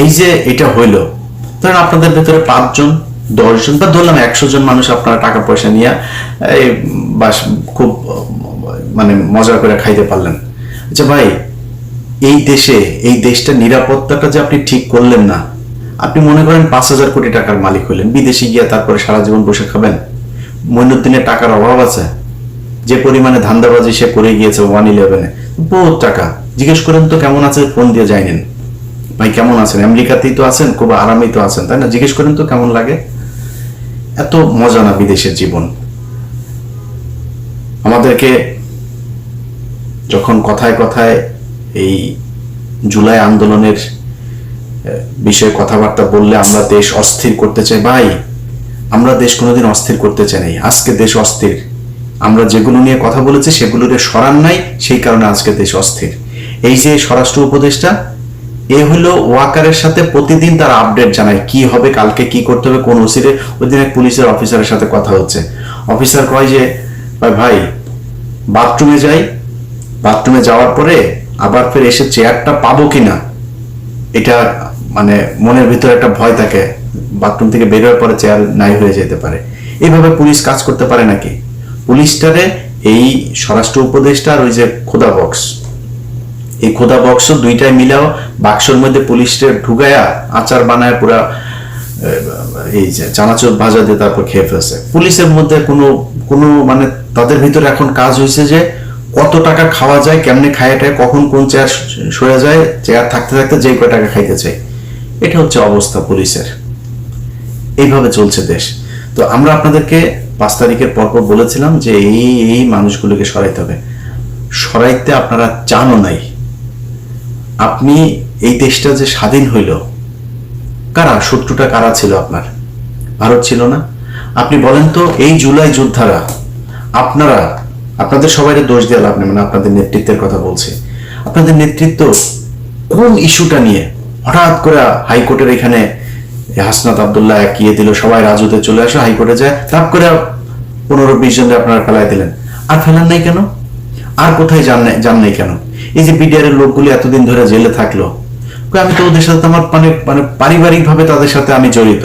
এই যে এটা হইলো, ধরেন আপনাদের ভেতরে 5 জন 10 জন বা ধরলাম 100 জন মানুষ আপনারা টাকা পয়সা নিয়ে এই বাস খুব মানে মজা করে খাইতে পারলেন। আচ্ছা ভাই, এই দেশে এই দেশটা নিরাপত্তাটা যে আপনি ঠিক করলেন না, আপনি মনে করেন 5,000 কোটি টাকার মালিক হইলেন, বিদেশে গিয়ে তারপরে সারা জীবন বসে খাবেন? মইনুদ্দিনের টাকার অভাব আছে? যে পরিমাণে ধান্দাবাজি সে করে গিয়েছে 111-এ, বহুত টাকা। জিজ্ঞেস করেন তো কেমন আছে, ফোন দিয়ে যাইনেন ভাই কেমন আছেন, আমেরিকাতেই তো আছেন, খুব আরামেই তো আছেন, তাই না? জিজ্ঞেস করেন তো কেমন লাগে। এত মজা না বিদেশের জীবন। আমাদেরকে যখন কথায় কথায় এই জুলাই আন্দোলনের বিষয়ে কথাবার্তা বললে আমরা দেশ অস্থির করতে চাই, ভাই আমরা দেশ কোনোদিন অস্থির করতে চাই নাই। আজকে দেশ অস্থির। আমরা যেগুলো নিয়ে কথা বলেছি সেগুলোর সরান নাই, সেই কারণে আজকে দেশ অস্থির। এই যে স্বরাষ্ট্র উপদেষ্টা, এ হলো ওয়াকারের সাথে প্রতিদিন তার আপডেট জানায় কি হবে, কালকে কি করতে হবে, কোন ওসিরে। ওই দিন এক পুলিশের অফিসারের সাথে কথা হচ্ছে, অফিসার কয় যে ভাই বাথরুমে যাই, বাথরুমে যাওয়ার পরে আবার ফের এসে চেয়ারটা পাবো কিনা, এটা মানে মনের ভিতরে একটা ভয় থাকে, বাথরুম থেকে বের হওয়ার পরে চেয়ার নাই হয়ে যেতে পারে। এইভাবে পুলিশ কাজ করতে পারে নাকি? পুলিশটারে এই স্বরাষ্ট্র উপদেষ্টা আর ওই যে খোদা বক্স, এই খোদা বক্স দুইটাই মিলাও বাক্সর মধ্যে পুলিশটা ঢুকায়া আচার বানায় পুরা এই যে চানাচুর ভাজা দিয়ে তারপর খেয়ে ফেলছে। পুলিশের মধ্যে কোনো কোনো মানে তাদের ভিতরে এখন কাজ হয়েছে যে কত টাকা খাওয়া যায়, কেমনে খায়াটায়, কখন কোন চেয়ার সরে যায়, চেয়ার থাকতে থাকতে যেই কয় টাকা খাইতে চাই। এটা হচ্ছে অবস্থা পুলিশের। এইভাবে চলছে দেশ। তো আমরা আপনাদেরকে 5 তারিখের পরপর বলেছিলাম যে এই মানুষগুলোকে সরাইতে হবে। সরাইতে আপনারা চানও নাই। আপনি এই দেশটা যে স্বাধীন হইল, কারা শত্রুটা কারা ছিল আপনার? ভারত ছিল না? আপনি বলেন তো, এই জুলাই যোদ্ধারা, আপনারা আপনাদের সবাই দোষ দিয়ে লাভ নেই, মানে আপনাদের নেতৃত্বের কথা বলছি। আপনাদের নেতৃত্ব কোন ইস্যুটা নিয়ে হঠাৎ করে হাইকোর্টের এখানে হাসনাত আব্দুল্লাহ একিয়ে দিল, সবাই রাজুতে চলে আসো, হাইকোর্টে যায়, তাপ করে 15-20 জনকে আপনারা ফেলাই দিলেন। আর ফেলান নাই কেন? আর কোথায় যান নাই কেন? এই যে বিডিআর এর লোকগুলি এতদিন ধরে জেলে থাকলো, আমি তো ওদের সাথে আমার মানে মানে পারিবারিক ভাবে তাদের সাথে আমি জড়িত,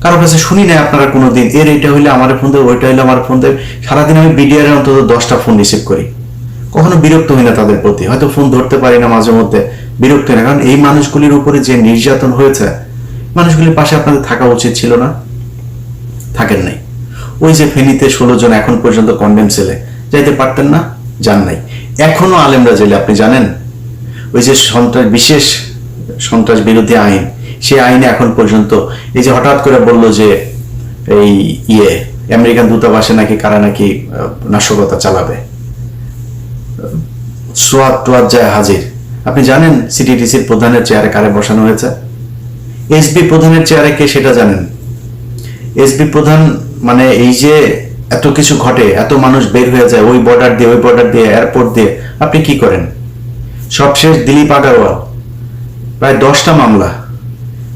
কারো কাছে শুনি নাই আপনারা কোনোদিন এর এটা হইলে আমার ফোন দেবে, ওইটা হইলে আমার ফোন দেবে। সারাদিন আমি বিডিআর এর অন্তত 10টা ফোন রিসিভ করি, কখনো বিরক্ত হই না তাদের প্রতি। হয়তো ফোন ধরতে পারি না মাঝে মধ্যে, বিরক্ত হয় না, কারণ এই মানুষগুলির উপরে যে নির্যাতন হয়েছে, মানুষগুলির পাশে আপনাদের থাকা উচিত ছিল না? থাকেন নাই। ওই যে ফেনীতে 16 জন এখন পর্যন্ত কন্ডেম সেলে, যাইতে পারতেন না? যান নাই। এখনো আলেমরা জেলে, আপনি জানেন? ওই যে বিশেষ সন্ত্রাস বিরোধী আইন, সেই আইনে এখন পর্যন্ত এই যে হঠাৎ করে বলল যে এই আমেরিকান দূতাবাসে নাকি কারা নাকি নাশকতা চালাবে, সোয়াদ টোয়াদ যায় হাজির। আপনি জানেন সিটিডিসির প্রধানের চেয়ারে কারে বসানো হয়েছে? এসবি প্রধানের চেয়ারে কে সেটা জানেন? এসবি প্রধান মানে এই যে এত কিছু ঘটে, এত মানুষ বের হয়ে যায় ওই বর্ডার দিয়ে, ওই বর্ডার দিয়ে, এয়ারপোর্ট দিয়ে, আপনি কি করেন? সবশেষ দিলীপ আগারওয়াল প্রায় 10টা মামলা,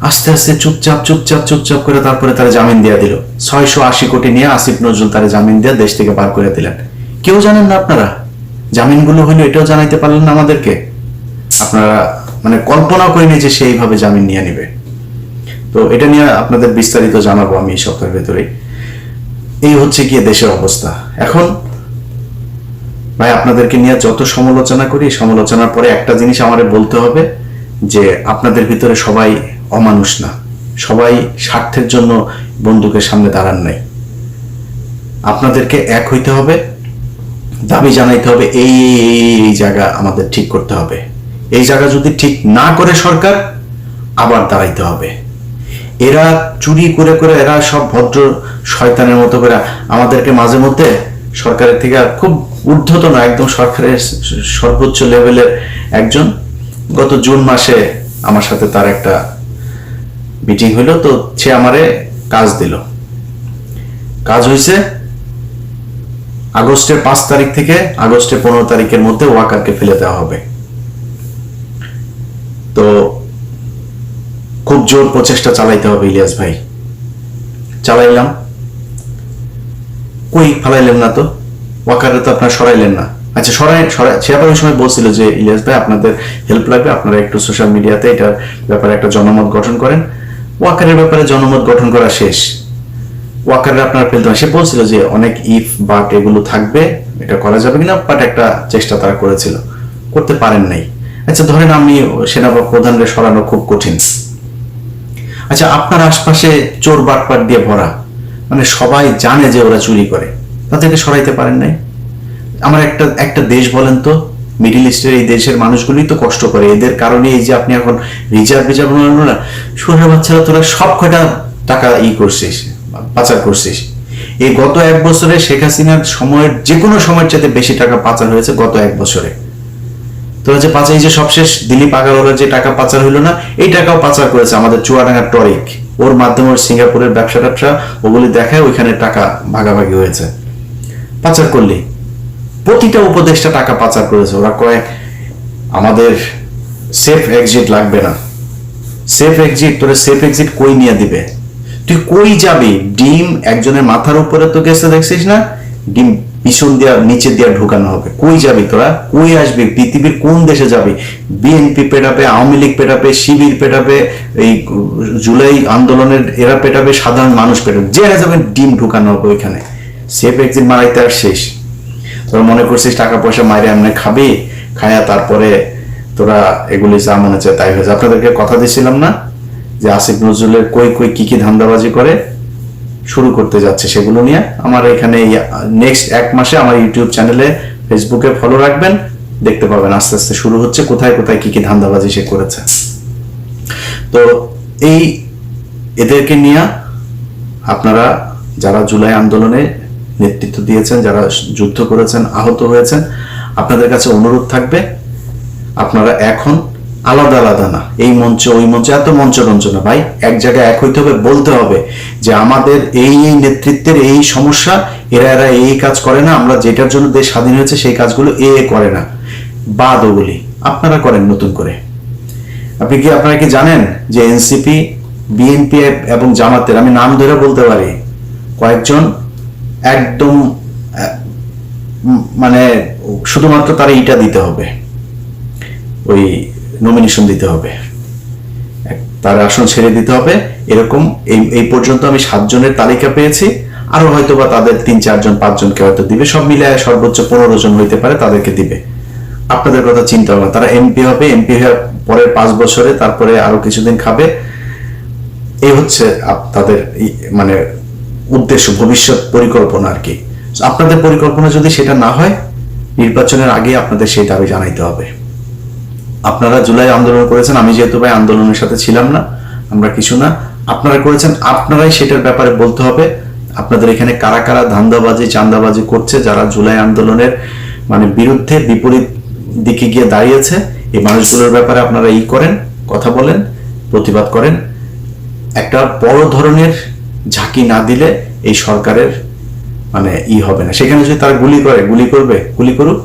আস্তে আস্তে চুপচাপ চুপচাপ চুপচাপ করে তারপরে তারা জামিন দিয়ে দিল। 680 কোটি নিয়ে আসিফ নজরুল তারা জামিন দিয়ে দেশ থেকে বার করে দিলেন। কেউ জানেন না আপনারা জামিনগুলো হইলো, এটাও জানাইতে পারলেন না আমাদেরকে। আপনারা মানে কল্পনা করিনি যে সেইভাবে জামিন নিয়ে নিবে। তো এটা নিয়ে আপনাদের বিস্তারিত জানাবো আমি এই সপ্তাহের ভেতরেই। এই হচ্ছে গিয়ে দেশের অবস্থা এখন। ভাই আপনাদেরকে নিয়ে যত সমালোচনা করি, সমালোচনার পরে একটা জিনিস আমাদের বলতে হবে যে আপনাদের ভিতরে সবাই অমানুষ না, সবাই স্বার্থের জন্য বন্দুকের সামনে দাঁড়ান নাই। আপনাদেরকে এক হইতে হবে, দাবি জানাইতে হবে এই জায়গা আমাদের ঠিক করতে হবে। এই জায়গা যদি ঠিক না করে সরকার, আবার দাঁড়াইতে হবে। এরা চুরি করে করে, এরা সব ভদ্র শয়তানের মতো করে আমাদেরকে মাঝে মধ্যে সরকারের থেকে খুব ঊর্ধ্বতন, একদম সরকারের সর্বোচ্চ লেভেলের একজন গত জুন মাসে আমার সাথে তার একটা মিটিং হইল, তো সে আমারে কাজ দিল। কাজ হয়েছে আগস্টের 5 তারিখ থেকে আগস্টের 15 তারিখের মধ্যে ওয়াকারকে ফেলে দেওয়া হবে। তো খুব জোর প্রচেষ্টা চালাইতে হবে ইলিয়াস ভাই। চালাইলাম, কই ফালাইলেন না তো, ওয়াকারে তো আপনার সরাইলেন না। আচ্ছা, সে আবার ওই সময় বলছিল যে ইলিয়াস ভাই আপনাদের হেল্প লাগবে, আপনারা একটু সোশ্যাল মিডিয়াতে এটার ব্যাপারে একটা জনমত গঠন করেন। ওয়াকারের ব্যাপারে জনমত গঠন করা শেষ, ওয়াকারে আপনারা ফেলতে হয়। সে বলছিল যে অনেক ইফ বাট এগুলো থাকবে, এটা করা যাবে কিনা, বাট একটা চেষ্টা তারা করেছিল, করতে পারেন নাই। আচ্ছা ধরেন আমি সেনা প্রধানকে সরানো খুব কঠিন। আচ্ছা আপনার আশপাশে চোর বাটপাট দিয়ে ভরা, মানে সবাই জানে যে ওরা চুরি করে, তাদেরকে সরাইতে পারেন নাই। আমার একটা দেশ বলেন তো, মিডিল ইস্টের এই দেশের মানুষগুলোই তো কষ্ট করে, এদের কারণে এই যে আপনি এখন রিজার্ভ না, সোনার বাচ্চারা তোরা সব কয়টা টাকা করছিস, পাচার করছিস। এই গত 1 বছরে শেখ হাসিনার সময়ের যে কোনো সময়ের চাইতে বেশি টাকা পাচার হয়েছে গত 1 বছরে। তোরা যে পাচার, এই যে সবশেষ দিলীপ আগারওয়ালার যে টাকা পাচার হইলো না, এই টাকাও পাচার করেছে আমাদের চুয়াডাঙ্গার টরিক, ওর মাধ্যমে ওর সিঙ্গাপুরের ব্যবসা ওগুলি দেখায়, ওইখানে টাকা ভাগাভাগি হয়েছে। পাচার করলি প্রতিটা উপদেষ্টা টাকা পাচার করেছে। ওরা কয় আমাদের সেফ এক্সিট লাগবে না, সেফ এক্সিট, তোরা সেফ এক্সিট কই নিয়ে দিবে? তুই কই যাবি? ডিম একজনের মাথার উপরে তো গেছে, দেখছিস না? ডিম পিছন দিয়া নিচে দিয়া ঢুকানো হবে। কই যাবি তোরা? কই আসবি? পৃথিবীর কোন দেশে যাবি? বিএনপি পেটাবে, আওয়ামী লীগ পেটাবে, শিবির পেটাবে, এই জুলাই আন্দোলনের এরা পেটাবে, সাধারণ মানুষ পেটাবে, যে যাবে ডিম ঢুকানো হবে ওইখানে। সেফ এক্সিট মারাইতে আর শেষ। তোরা মনে করছিস টাকা পয়সা মাইরে এমনি খাবি, খায়া তারপরে তোরা এগুলি যা মনে চায় তাই হয়েছে। আপনাদেরকে কথা দিয়েছিলাম না যে আসিফ নজরুলের কই কই কি কি ধান্দাবাজি করে শুরু করতে যাচ্ছে, সেগুলো নিয়ে আমার এখানে নেক্সট 1 মাসে আমার ইউটিউব চ্যানেলে, ফেসবুকে ফলো রাখবেন, দেখতে পাবেন আস্তে আস্তে শুরু হচ্ছে কোথায় কোথায় কি কি ধান্দাবাজি সে করেছে। তো এই এদেরকে নিয়ে আপনারা যারা জুলাই আন্দোলনে নেতৃত্ব দিয়েছেন, যারা যুদ্ধ করেছেন, আহত হয়েছেন, আপনাদের কাছে অনুরোধ থাকবে আপনারা এখন আলাদা আলাদা না, এই মঞ্চে ওই মঞ্চে এত মঞ্চরঞ্চ না ভাই, এক জায়গায় এক হইতে হবে, বলতে হবে যে আমাদের এই নেতৃত্বের এই সমস্যা, এরা এই কাজ করে না, আমরা যেটার জন্য দেশ স্বাধীন হয়েছে সেই কাজগুলো করে না, বাদ ওগুলি আপনারা করেন নতুন করে। আপনারা কি জানেন যে এনসিপি, বিএনপি এবং জামাতের, আমি নাম ধরে বলতে পারি, কয়েকজন একদম মানে শুধুমাত্র তারা ইটা দিতে হবে, ওই নমিনেশন দিতে হবে, তার আসন ছেড়ে দিতে হবে, এরকম এই পর্যন্ত আমি 7 জনের তালিকা পেয়েছি। আরো হয়তো বা তাদের 3-4 জন 5 জনকে হয়তো দিবে, সব মিলে সর্বোচ্চ 15 জন হইতে পারে, তাদেরকে দিবে। আপনাদের কথা চিন্তা হবে, তারা এমপি হবে, এমপি হওয়ার পরের 5 বছরে তারপরে আরো কিছুদিন খাবে। এই হচ্ছে তাদের মানে উদ্দেশ্য, ভবিষ্যৎ পরিকল্পনা আর কি। আপনাদের পরিকল্পনা যদি সেটা না হয়, নির্বাচনের আগে আপনাদের সেই দাবি জানাইতে হবে। আপনারা জুলাই আন্দোলন করেছেন, আমি যেহেতু ভাই আন্দোলনের সাথে ছিলাম না, আমরা কিছু না, আপনারা করেছেন, আপনারাই সেটার ব্যাপারে বলতে হবে। আপনাদের এখানে কারা কারা ধান্দাবাজি চান্দাবাজি করছে, যারা জুলাই আন্দোলনের মানে বিরুদ্ধে বিপরীত দিকে গিয়ে দাঁড়িয়েছে, এই মানুষগুলোর ব্যাপারে আপনারা করেন, কথা বলেন, প্রতিবাদ করেন। একটা বড় ধরনের ঝাঁকি না দিলে এই সরকারের মানে হবে না। সেখানে যদি তারা গুলি করবে, গুলি করুক,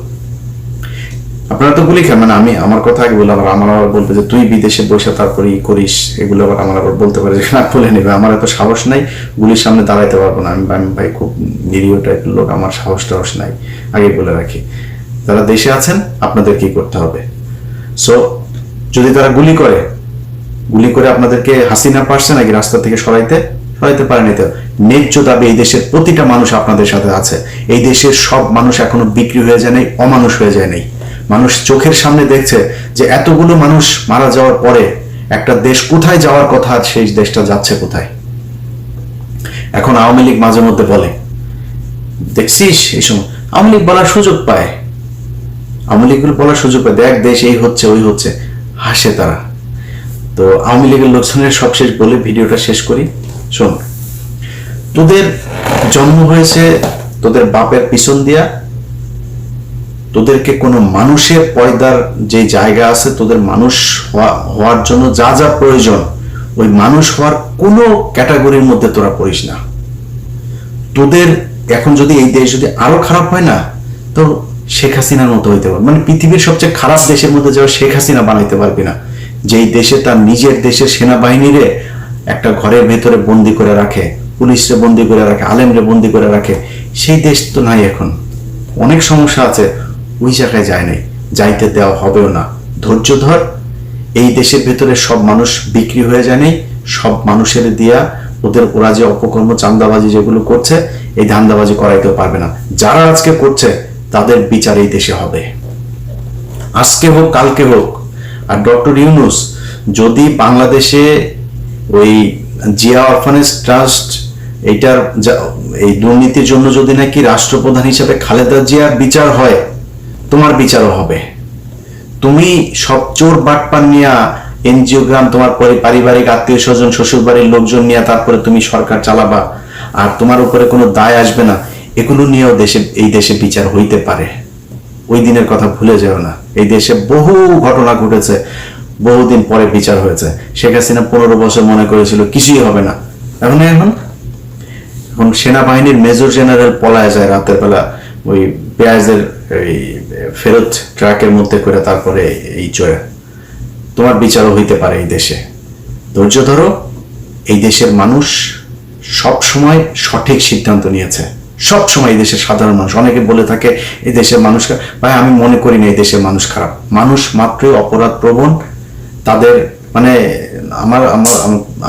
আপনারা তো গুলি খান। মানে আমি আমার কথা আগে বললাম, আমার আবার বলতে যে তুই বিদেশে বসে তারপরে করিস, এগুলো আবার আমার আবার বলতে পারে না, বলে নেবে। আমার এত সাহস নাই, গুলির সামনে দাঁড়াইতে পারবো না আমি ভাই, খুব নিরীহ টাইপের লোক, আমার সাহস নাই, আগে বলে রাখি। যারা দেশে আছেন আপনাদের কি করতে হবে, সো যদি তারা গুলি করে আপনাদেরকে, হাসিনা পারছে নাকি রাস্তা থেকে সরাইতে পারেনি। তো ন্যায্য দাবি এই দেশের প্রতিটা মানুষ আপনাদের সাথে আছে। এই দেশের সব মানুষ এখনো বিক্রি হয়ে যায় নাই, অমানুষ হয়ে যায় নাই। মানুষ চোখের সামনে দেখছে যে এতগুলো মানুষ মারা যাওয়ার পরে একটা দেশ কোথায় যাওয়ার কথা, সেই দেশটা যাচ্ছে কোথায়। এখন আওয়ামী লীগ মাঝে মধ্যে বলে, দেখছিস এই সময় আওয়ামী লীগ বলার সুযোগ পায়, দেখ দেশ এই হচ্ছে ওই হচ্ছে, হাসে তারা। তো আওয়ামী লীগের লোকজনের সবশেষ বলে ভিডিওটা শেষ করি। শোন, তোদের জন্ম হয়েছে তোদের বাপের পিছন দিয়া, তোদেরকে কোনো মানুষের পয়দার যে জায়গা আছে, তোদের মানুষ হওয়ার জন্য যা যা প্রয়োজন, ওই মানুষ হওয়ার কোনো ক্যাটাগরির মধ্যে তোরা পড়িস না। তোদের এখন যদি এই দেশ যদি আরো খারাপ হয় না, তো শেখ হাসিনার মতো হইতে পারবে, মানে পৃথিবীর সবচেয়ে খারাপ দেশের মধ্যে যাওয়া শেখ হাসিনা বানাইতে পারবি না, যেই দেশে তার নিজের দেশের সেনাবাহিনীরে একটা ঘরের ভেতরে বন্দি করে রাখে, পুলিশরে বন্দি করে রাখে, আলেমরে বন্দি করে রাখে। সেই দেশ তো নাই এখন, অনেক সমস্যা আছে। ওই জায়গায় যায় নাই, যাইতে দেওয়া হবেও না। ধৈর্য ধর। এই দেশের ভেতরে সব মানুষ বিক্রি হয়ে যায় নাই, সব মানুষের দিয়া ওরা যে অপকর্ম চাঁদাবাজি যেগুলো করছে, এই ধান্দাবাজি করাইতেও পারবে না। যারা আজকে করছে তাদের বিচার এই দেশে হবে, আজকে হোক কালকে হোক। আর ডক্টর ইউনূস যদি বাংলাদেশে ওই জিয়া অরফানেজ ট্রাস্ট এইটার এই দুর্নীতির জন্য যদি নাকি রাষ্ট্রপ্রধান হিসেবে খালেদা জিয়ার বিচার হয়, তোমার বিচারও হবে। তুমি সব চোর বাটপার নিয়ে এনজিওগ্রাম, তোমার পারিবারিক আত্মীয় স্বজন, শ্বশুর বাড়ির লোকজন নিয়ে তারপরে তুমি সরকার চালাবা, আর তোমার উপরে কোনো দায় আসবে না, এগুলো নিয়েও এই দেশে বিচার হইতে পারে। ওই দিনের কথা ভুলে যেও না। এই দেশে বহু ঘটনা ঘটেছে, বহুদিন পরে বিচার হয়েছে। শেখ হাসিনা 15 বছর মনে করেছিল কিছুই হবে না, এখন এখন সেনাবাহিনীর মেজর জেনারেল পলায় যায় রাতের বেলা ওই পেঁয়াজের এই ফেরত ট্রাকের মধ্যে করে, তারপরে এই চয়ে। তোমার বিচারও হইতে পারে এই দেশে। ধৈর্য ধরো। এই দেশের মানুষ সব সময় সঠিক সিদ্ধান্ত নিয়েছে, সব সময়। এই দেশের সাধারণ মানুষ, অনেকে বলে থাকে এই দেশের মানুষ, ভাই আমি মনে করি না এই দেশের মানুষ খারাপ। মানুষ মাত্রই অপরাধ প্রবণ। তাদের মানে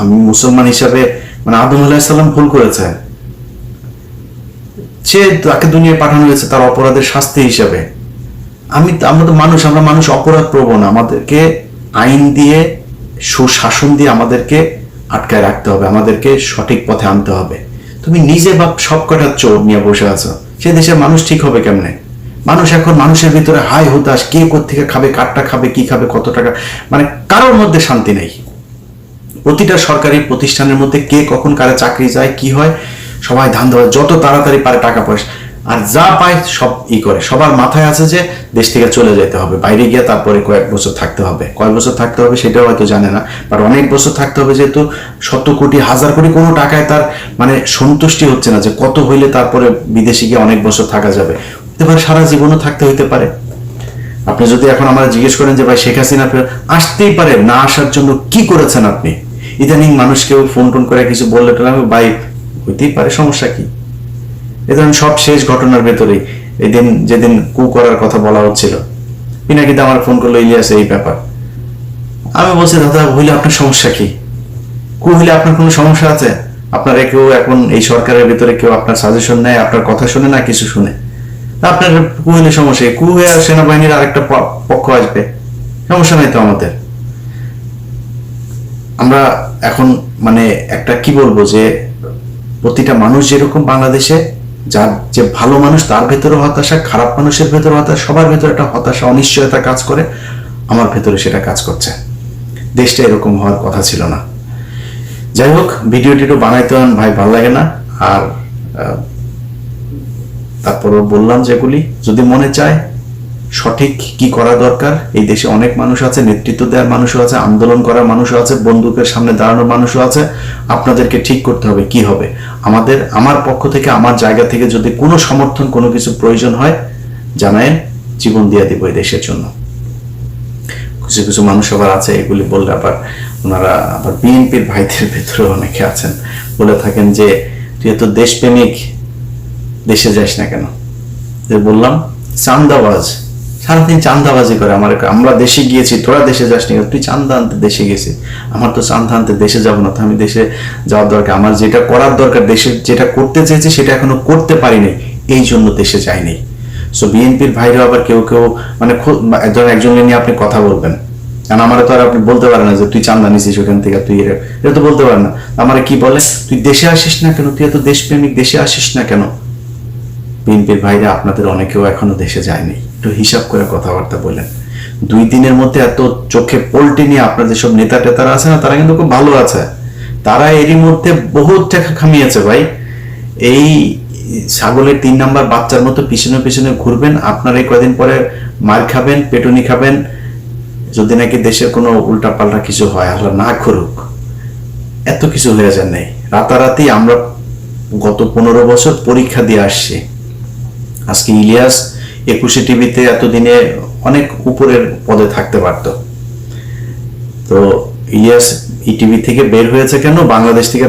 আমি মুসলমান হিসাবে মানে আদম আলাইহিস সালাম ভুল করেছে, সে তাকে দুনিয়ায় পাঠানো হয়েছে তার অপরাধের শাস্তি হিসাবে। আমরা তো মানুষ, আমরা মানুষ অপরাধ প্রবণ। আমাদেরকে আইন দিয়ে, সুশাসন দিয়ে আমাদেরকে আটকায় রাখতে হবে, আমাদেরকে সঠিক পথে আনতে হবে। তুমি নিজে বাপ সব কটা চোর নিয়ে বসে আছো, সে দেশের মানুষ ঠিক হবে কেমনে? মানুষ এখন মানুষের ভিতরে হাই হতাশ, কে কোত্থেকে খাবে, কারটা খাবে, কি খাবে, কত টাকা, মানে কারোর মধ্যে শান্তি নেই। প্রতিটা সরকারি প্রতিষ্ঠানের মধ্যে কে কখন কারে চাকরি যায়, কি হয়, সবাই ধান্দাবাজ, যত তাড়াতাড়ি পারে টাকা পয়সা, আর যা পায় সব করে। সবার মাথায় আছে যে দেশ থেকে চলে যেতে হবে, বাইরে গিয়ে তারপরে কয়েক বছর থাকতে হবে। কয়েক বছর থাকতে হবে সেটাও হয়তো জানে না, বাট অনেক বছর থাকতে হবে, যেহেতু শত কোটি হাজার কোটি কোনো টাকায় তার মানে সন্তুষ্টি হচ্ছে না যে কত হইলে তারপরে বিদেশে গিয়ে অনেক বছর থাকা যাবে। হতে পারে সারা জীবনও থাকতে হইতে পারে। আপনি যদি এখন আমরা জিজ্ঞেস করেন যে ভাই শেখ হাসিনা আসতেই পারে, না আসার জন্য কি করেছেন আপনি? ইদানিং মানুষ কেউ ফোন টোন করে কিছু বললে আমি ভাই হইতেই পারে, সমস্যা কি? এ ধরেন সব শেষ ঘটনার ভেতরেই এদিন যেদিন কু করার কথা বলা হচ্ছিল, পিনাকিতে আমার ফোন করলো, ইলিয়াস এই ব্যাপার। আমি বলছি দাদা হইলে আপনার সমস্যা কি? কু হইলে আপনার কোনো সমস্যা আছে? আপনারা কেউ এখন এই সরকারের ভিতরে কেউ আপনার সাজেশন নেয়, আপনার কথা শুনে না কিছু শুনে? আপনার কু হইলে সমস্যা, কু হয়ে আর সেনাবাহিনীর আরেকটা পক্ষ আসবে, সমস্যা নাই তো আমাদের। আমরা এখন মানে একটা কি বলবো যে প্রতিটা মানুষ যেরকম বাংলাদেশে, যার যে ভালো মানুষ তার ভেতরে হতাশা, খারাপ মানুষের ভেতরে হতাশা, সবার ভেতরে একটা হতাশা, অনিশ্চয়তা কাজ করে। আমার ভেতরে সেটা কাজ করছে। দেশটা এরকম হওয়ার কথা ছিল না। যাই হোক, ভিডিওটিও বানাইতে ভাই ভালো লাগে না। আর তারপরও বললাম যেগুলি, যদি মনে চায় সঠিক কি করা দরকার, এই দেশে অনেক মানুষ আছে, নেতৃত্ব দেওয়ার মানুষও আছে, আন্দোলন করার মানুষও আছে, বন্দুকের সামনে দাঁড়ানোর মানুষও আছে। আপনাদেরকে ঠিক করতে হবে কি হবে। আমার পক্ষ থেকে, আমার জায়গা থেকে যদি কোনো সমর্থন, কোনো কিছু প্রয়োজন হয় জানায়েন, জীবন দিয়ে দিব এই দেশের জন্য। কিছু কিছু মানুষ আবার আছে, এগুলি বললে আবার ওনারা আবার বিএনপির ভাইদের ভেতরে অনেকে আছেন, বলে থাকেন যে তুই এত দেশপ্রেমিক, দেশে যাস না কেন? বললাম চান্দাবাজ, সারাদিন চান্দাবাজি করে। আমরা দেশে গিয়েছি, তোরা দেশে যাস নি, তুই চান্দা আনতে দেশে গেছিস। আমার তো চান্দা আনতে দেশে যাবো না, তো আমি দেশে যাওয়ার দরকার, আমার যেটা করার দরকার, দেশে যেটা করতে চেয়েছি সেটা এখনো করতে পারিনি, এই জন্য দেশে যাইনি। সো বিএনপির ভাইরা আবার কেউ কেউ মানে একজনকে নিয়ে আপনি কথা বলবেন, কারণ আমার তো আর আপনি বলতে পারেন না যে তুই চান্দা নিছিস ওখান থেকে, তুই এটা তো বলতে পারেন না। আমার কি বলে, তুই দেশে আসিস না কেন, তুই এত দেশপ্রেমিক, দেশে আসিস না কেন? বিএনপির ভাইরা আপনাদের অনেকেও এখনো দেশে যায়নি, একটু হিসাব করে কথাবার্তা বলেন। 2 দিনের মধ্যে এত চোখে পল্টি নিয়ে আপনাদের সব নেতা টেতারা আছে না, তারা কিন্তু খুব ভালো আছে। তারা এরই মধ্যে বহুত টাকা খামিয়েছে ভাই। এই ছাগলের 3 নাম্বার বাচ্চার মতো পিছনে পিছনে ঘুরবেন, আপনার এই কয়দিন পরে মার খাবেন, পেটুনি খাবেন, যদি নাকি দেশের কোনো উল্টা পাল্টা কিছু হয়, আল্লাহ না করুক। এত কিছু হয়ে যায় নাই রাতারাতি। আমরা গত 15 বছর পরীক্ষা দিয়ে আসছি। আজকে ইলিয়াস 21 টিভিতে এতদিনে অনেক উপরের পদে থাকতে পারত, তো ইলিয়াস ইটিভি থেকে বের হয়েছে কেন, বাংলাদেশ থেকে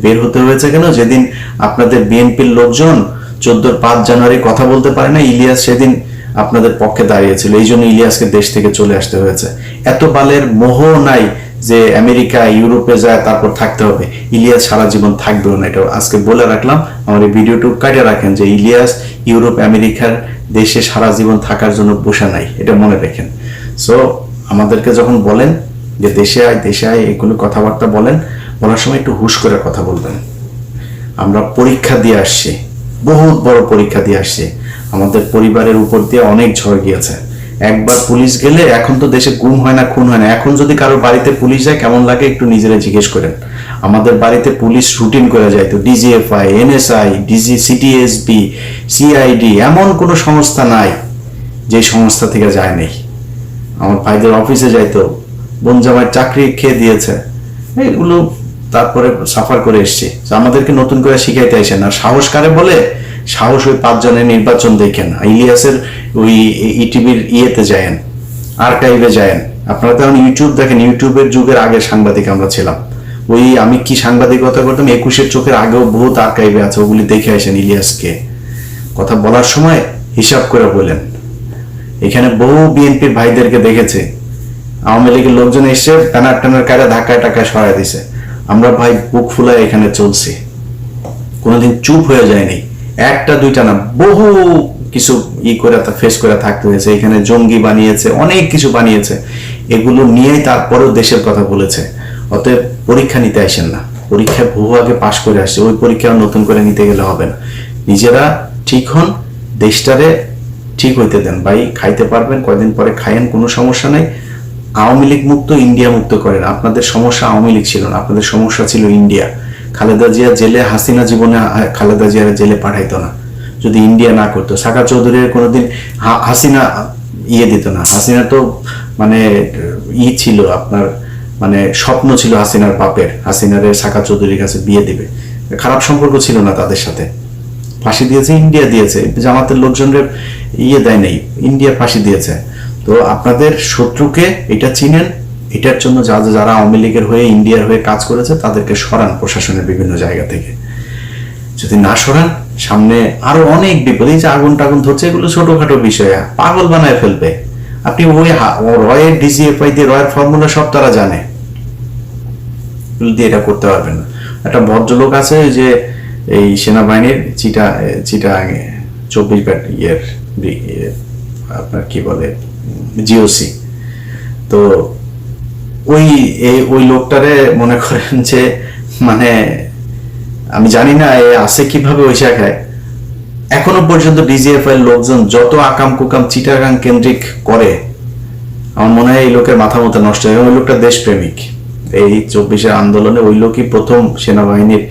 বের হতে হয়েছে কেন? যেদিন আপনাদের বিএনপির লোকজন 14 5 জানুয়ারি কথা বলতে পারে না, ইলিয়াস সেদিন আপনাদের পক্ষে দাঁড়িয়েছিল, এই জন্য ইলিয়াসকে দেশ থেকে চলে আসতে হয়েছে। এত বালের মোহ নাই যে আমেরিকা ইউরোপে যায় তারপর থাকতে হবে। ইলিয়াস সারা জীবন থাকবেও না, এটা আজকে বলে রাখলাম। আমার এই ভিডিওটুকু কাটিয়ে রাখেন যে ইলিয়াস ইউরোপ আমেরিকার দেশে সারা জীবন থাকার জন্য বসে নাই, এটা মনে রাখেন। সো আমাদেরকে যখন বলেন যে দেশে আয় এগুলো কথাবার্তা বলার সময় একটু হুশ করে কথা বলবেন। আমরা পরীক্ষা দিয়ে আসছি, বহুত বড় পরীক্ষা দিয়ে আসছি। আমাদের পরিবারের উপর দিয়ে অনেক ঝড় গিয়েছে। একবার পুলিশ গেলে, এখন তো দেশে গুম হয় না, খুন হয় না। এখন যদি কারোর বাড়িতে পুলিশ যায় কেমন লাগে একটু নিজেরা জিজ্ঞেস করেন। আমাদের বাড়িতে পুলিশ রুটিন করে যায়, তো ডিজিএফআই, এনএসআই, সিটিএসবি, সিআইডি, এমন কোনো সংস্থা নাই যে সংস্থা থেকে যায় নেই। আমার ভাইদের অফিসে যাইতো, বোন জামাই চাকরি খেয়ে দিয়েছে, এগুলো তারপরে সাফার করে এসছি। আমাদেরকে নতুন করে শিখাইতে আসে না। সাহস কারে বলে? সাহস ওই 5 জনের নির্বাচন দেখেন, ইলিয়াসের ওই ইটিভির ইয়েতে যায়েন, আর্কাইভে যায়েন। আপনারা তো এখন ইউটিউব দেখেন, ইউটিউবের যুগের আগে সাংবাদিক আমরা ছিলাম। ওই আমি কি সাংবাদিকতা করতাম 21-এর চোখের আগেও বহুত আর্কাইভে আছে, ওগুলি দেখে আসেন। ইলিয়াসকে কথা বলার সময় হিসাব করে বলেন। এখানে বহু বিএনপির ভাইদেরকে দেখেছে, আওয়ামী লীগের লোকজন এসে ব্যানার ট্যানার কারে ধাক্কায় টাকায় সরাই দিছে। আমরা ভাই বুক ফুলায় এখানে চলছি, কোনোদিন চুপ হয়ে যায়নি। একটা দুইটা না, বহু কিছু করে ফেস করে থাকতে হয়েছে। এখানে জঙ্গি বানিয়েছে, অনেক কিছু বানিয়েছে, এগুলো নিয়েই তারপরেও দেশের কথা বলেছে। অতএব পরীক্ষা নিতে আসেন না, পরীক্ষায় বহু আগে পাশ করে আসছে, ওই পরীক্ষা নতুন করে নিতে গেলে হবে না। নিজেরা ঠিক হন, দেশটারে ঠিক হইতে দেন। ভাই খাইতে পারবেন, কয়দিন পরে খায়েন, কোনো সমস্যা নাই। আওয়ামী লীগ মুক্ত ইন্ডিয়া মুক্ত করেন। আপনাদের সমস্যা আওয়ামী লীগ ছিল না, আপনাদের সমস্যা ছিল ইন্ডিয়া। খালেদা জিয়া জেলে, হাসিনা জীবনে খালেদা জিয়ার জেলে পাঠাইতো না যদি ইন্ডিয়া না করতো। সাকা চৌধুরীর কোনোদিন হাসিনা দিত না। হাসিনা তো মানে ছিল আপনার, মানে স্বপ্ন ছিল হাসিনার বাপের, হাসিনারে সাকা চৌধুরীর কাছে বিয়ে দিবে। খারাপ সম্পর্ক ছিল না তাদের সাথে। ফাঁসি দিয়েছে ইন্ডিয়া, দিয়েছে জামাতের লোকজনের দেয় নাই, ইন্ডিয়া ফাঁসি দিয়েছে। তো আপনাদের শত্রুকে এটা চিনেন, এটার জন্য যারা আওয়ামী লীগের হয়ে ইন্ডিয়ার হয়ে কাজ করেছে তাদেরকে সরান প্রশাসনের বিভিন্ন জায়গা থেকে। যদি না সরান সামনে আরো অনেক বিপদ। এই যে আগুন টাগুন ধরছে, এগুলো ছোটখাটো বিষয়, পাগল বানায় ফেলবে। আপনি ওই রয়ের ডিজিএফআই দিয়ে, রয়ের ফর্মুলা সব তারা জানে, দিয়ে এটা করতে পারবেন না। একটা ভদ্রলোক আছে যে এই সেনাবাহিনীর চিটা 24 ব্যাটালিয়নের আপনার কি বলে জিওসি, তো ওই লোকটারে মনে করেন যে মানে আমি জানি না আছে কিভাবে ওই শাখায়। এখনো পর্যন্ত ডিজিএফআই লোকজন যত আকাম কুকাম চিটাগাং কেন্দ্রিক করে, আমার মনে হয় এই লোকের মাথা মতো নষ্ট হয়। ওই লোকটা দেশপ্রেমিক। এই 24-এর আন্দোলনে ওই লোকই প্রথম সেনাবাহিনীর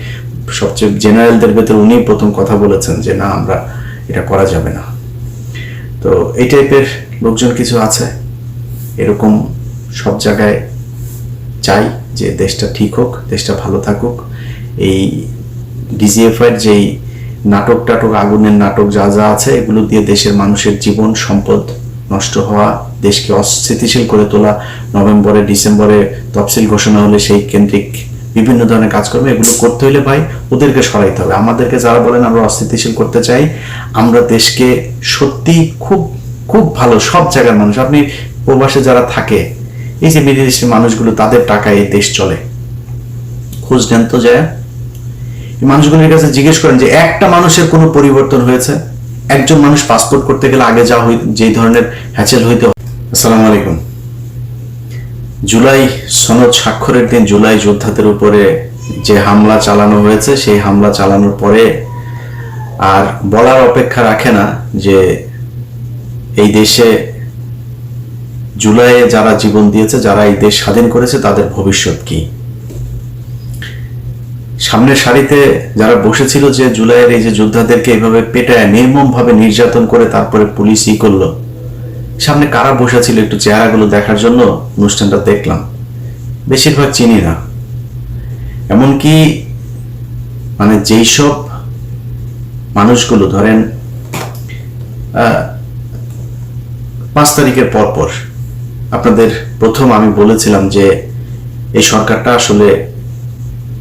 সবচেয়ে জেনারেলদের ভেতর উনি প্রথম কথা বলেছেন যে না, আমরা এটা করা যাবে না। তো এই টাইপের লোকজন কিছু আছে, এরকম সব জায়গায় চাই যে দেশটা ঠিক হোক, দেশটা ভালো থাকুক। এই ডিজিএফআইয়ের যেই নাটক আগুনের নাটক যা আছে, এগুলো দিয়ে দেশের মানুষের জীবন সম্পদ নষ্ট হওয়া, দেশকে অস্থিতিশীল করে তোলা, নভেম্বরে ডিসেম্বরে তফসিল ঘোষণা হলে সেই কেন্দ্রিক বিভিন্ন ধরনের কাজকর্ম, এগুলো করতে হলে ভাই ওদেরকে সরাইতে হবে। আমাদেরকে যারা বলেন আমরা অস্থিতিশীল করতে চাই, আমরা দেশকে সত্যি খুব খুব ভালো সব জায়গার মানুষ, আপনি প্রবাসে যারা থাকে, এই যে মিডল ইস্টের মানুষগুলো, তাদের টাকায় এই দেশ চলে। খোঁজ নেন তো যায়, এই মানুষগুলোর কাছে জিজ্ঞেস করেন যে একটা মানুষের কোনো পরিবর্তন হয়েছে? একজন মানুষ পাসপোর্ট করতে গেলে আগে যে ধরনের হ্যাচেল হইতো। আসসালামু আলাইকুম। জুলাই সনদ স্বাক্ষরের দিন জুলাই যোদ্ধাদের উপরে যে হামলা চালানো হয়েছে, সেই হামলা চালানোর পরে আর বলার অপেক্ষা রাখে না যে এই দেশে জুলাইয়ে যারা জীবন দিয়েছে, যারা এই দেশ স্বাধীন করেছে, তাদের ভবিষ্যৎ কি। সামনের সারিতে যারা বসেছিল যে জুলাইয়ের এই যে যোদ্ধাদেরকে এইভাবে পেটায় নির্মম ভাবে নির্যাতন করে তারপরে পুলিশ করলো, সামনে কারা বসেছিল একটু চেহারাগুলো দেখার জন্য অনুষ্ঠানটা দেখলাম। বেশিরভাগ চিনি না। এমনকি মানে যেই সব মানুষগুলো ধরেন 5 তারিখের পর আপনাদের প্রথম আমি বলেছিলাম যে এই সরকারটা আসলে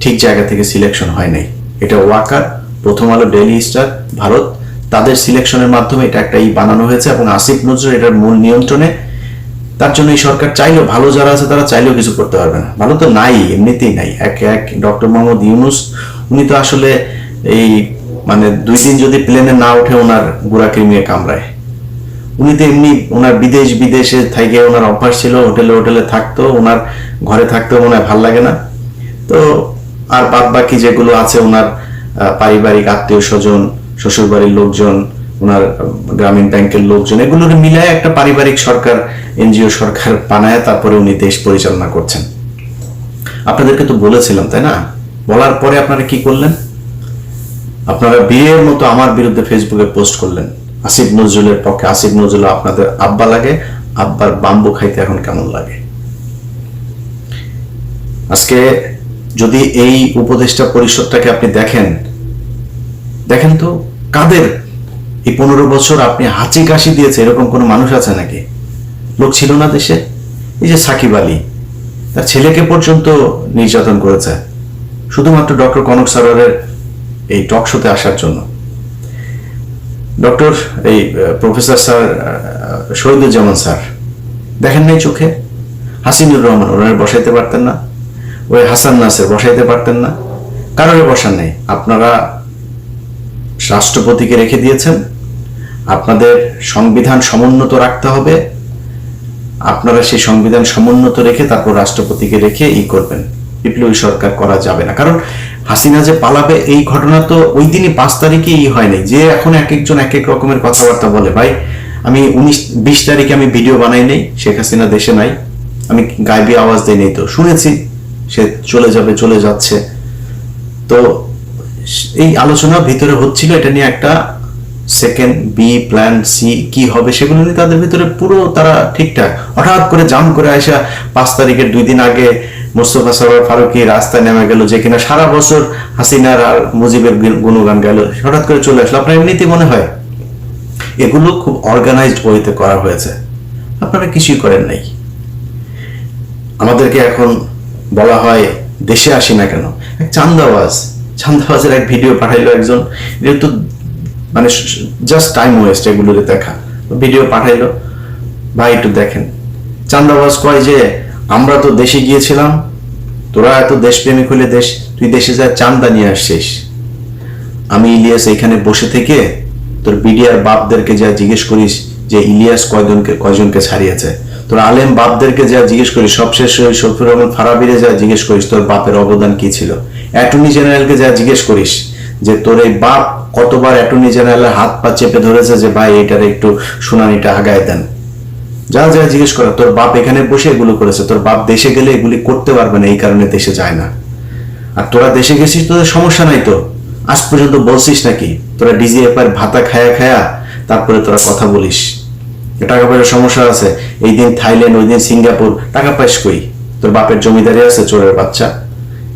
ঠিক জায়গা থেকে সিলেকশন হয় নাই। এটা ওয়াকার, প্রথম আলো, ডেইলি স্টার, ভারত, তাদের সিলেকশনের মাধ্যমে এটা একটা বানানো হয়েছে এবং আসিফ নজরুল এটার মূল নিয়ন্ত্রণে। তার জন্য এই সরকার চাইলেও, ভালো যারা আছে তারা চাইলেও কিছু করতে পারবে না। ভালো তো নাই, এমনিতেই নাই। এক ডক্টর মোহাম্মদ ইউনূস, উনি তো আসলে এই মানে 2 দিন যদি প্লেনে না ওঠে ওনার গুড়া কৃমিয়ে কামড়ায়। উনি তো এমনি ওনার বিদেশে থেকে ওনার অভ্যাস ছিল, হোটেলে থাকতো, ওনার ঘরে থাকতেও মনে হয় ভাল লাগে না। তো আর বাদ বাকি যেগুলো আছে ওনার পারিবারিক আত্মীয় স্বজন, শ্বশুর বাড়ির লোকজন, ওনার গ্রামীণ ব্যাংকের লোকজন, এগুলোর মিলায় একটা পারিবারিক সরকার, এনজিও সরকার বানায় তারপরে উনি দেশ পরিচালনা করছেন। আপনাদেরকে তো বলেছিলাম, তাই না? বলার পরে আপনারা কি করলেন? আপনারা বিয়ের মতো আমার বিরুদ্ধে ফেসবুকে পোস্ট করলেন আসিফ নজরুলের পক্ষে। আসিফ নজরুল আপনাদের আব্বা লাগে, আব্বার বাম্বু খাইতে এখন কেমন লাগে? আজকে যদি এই উপদেষ্টা পরিষদটাকে আপনি দেখেন তো কাদের এই 15 বছর আপনি হাঁচি কাশি দিয়েছে এরকম কোন মানুষ আছে নাকি? লোক ছিল না দেশে? এই যে সাকিব আলী, তার ছেলেকে পর্যন্ত নির্যাতন করেছে শুধুমাত্র ডক্টর কনক সারোয়ারের এই টক শোতে আসার জন্য। ডক্টর এই প্রফেসর স্যার শহীদুজ্জামান স্যার দেখেন নাই চোখে? হাসিনুর রহমান ওনার বসাইতে পারতেন না? ওই হাসান নাসের বসাইতে পারতেন না? কারোর বসান নেই। আপনারা রাষ্ট্রপতিকে রেখে দিয়েছেন। আপনাদের সংবিধান সমুন্নত রাখতে হবে, আপনারা সেই সংবিধান সমুন্নত রেখে তারপর রাষ্ট্রপতিকে রেখে করবেন। বিপ্লবী সরকার করা যাবে না। কারণ হাসিনা যে পালাবে এই ঘটনা তো ওই দিনই 5 তারিখে হয়নি যে এখন এক একজন এক এক রকমের কথাবার্তা বলে। ভাই আমি 19-20 তারিখে আমি ভিডিও বানাই নেই, শেখ হাসিনা দেশে নাই, আমি গাইবি আওয়াজ দিই নেই, তো শুনেছি সে চলে যাচ্ছে। তো এই আলোচনা ভিতরে হচ্ছিল, এটা নিয়ে একটা সেকেন্ড বি প্ল্যান সি কি হবে সেগুলো নিয়ে তাদের ভিতরে পুরো তারা ঠিকঠাক। হঠাৎ করে জাম করে আসা 5 তারিখের 2 দিন আগে মোস্তফা সরোয়ার ফারুকী রাস্তায় নেমে গেল, যে কিনা সারা বছর হাসিনার আর মুজিবের গুণগান গেল, হঠাৎ করে চলে আসলো। আপনার এমনিতে মনে হয় এগুলো খুব অর্গানাইজড ওয়েতে করা হয়েছে? আপনারা কিছুই করেন নাই। আমাদেরকে এখন বলা হয় দেশে আসি না কেন? এক চান্দাবাজের এক ভিডিও পাঠাইলো একজন, যেহেতু মানে জাস্ট টাইম ওয়েস্ট এগুলো দেখা। ভিডিও পাঠাইলো, ভাই একটু দেখেন। চান্দাবাজ কয় যে আমরা তো দেশে গিয়েছিলাম, তোরা এত দেশপ্রেমিক হলে তুই দেশে যায় চান্দা নিয়ে আসছিস। আমি ইলিয়াস এখানে বসে থেকে তোর বিডিআর বাপদেরকে যা জিজ্ঞেস করিস যে ইলিয়াস কয়জনকে ছাড়িয়েছে, তোর আলেম বাপদেরকে যা জিজ্ঞেস করিস, সবশেষ শফিউর রহমান ফারাবিরে যা জিজ্ঞেস করিস তোর বাপের অবদান কি ছিল, অ্যাটর্নি জেনারেলকে যা জিজ্ঞেস করিস যে তোর এই বাপ কতবার অ্যাটর্নি জেনারেলের হাত পা চেপে ধরেছে যে ভাই এটার একটু শুনানিটা আগায় দেন, যা জিজ্ঞেস করা, তোর বাপ এখানে বসে এগুলো করেছে। তোর বাপ দেশে গেলে এগুলি করতে পারবে না, এই কারণে দেশে যায় না। আর তোরা দেশে গেছিস, তোদের সমস্যা নাই তো? আজ পর্যন্ত বলছিস নাকি তোরা ডিজিএফআই ভাতা খায়া তারপরে তোরা কথা বলিস টাকা পয়সার সমস্যা আছে? এই দিন থাইল্যান্ড, ওই দিন সিঙ্গাপুর, টাকা পাইস কই? তোর বাপের জমিদারি আছে, চোরের বাচ্চা।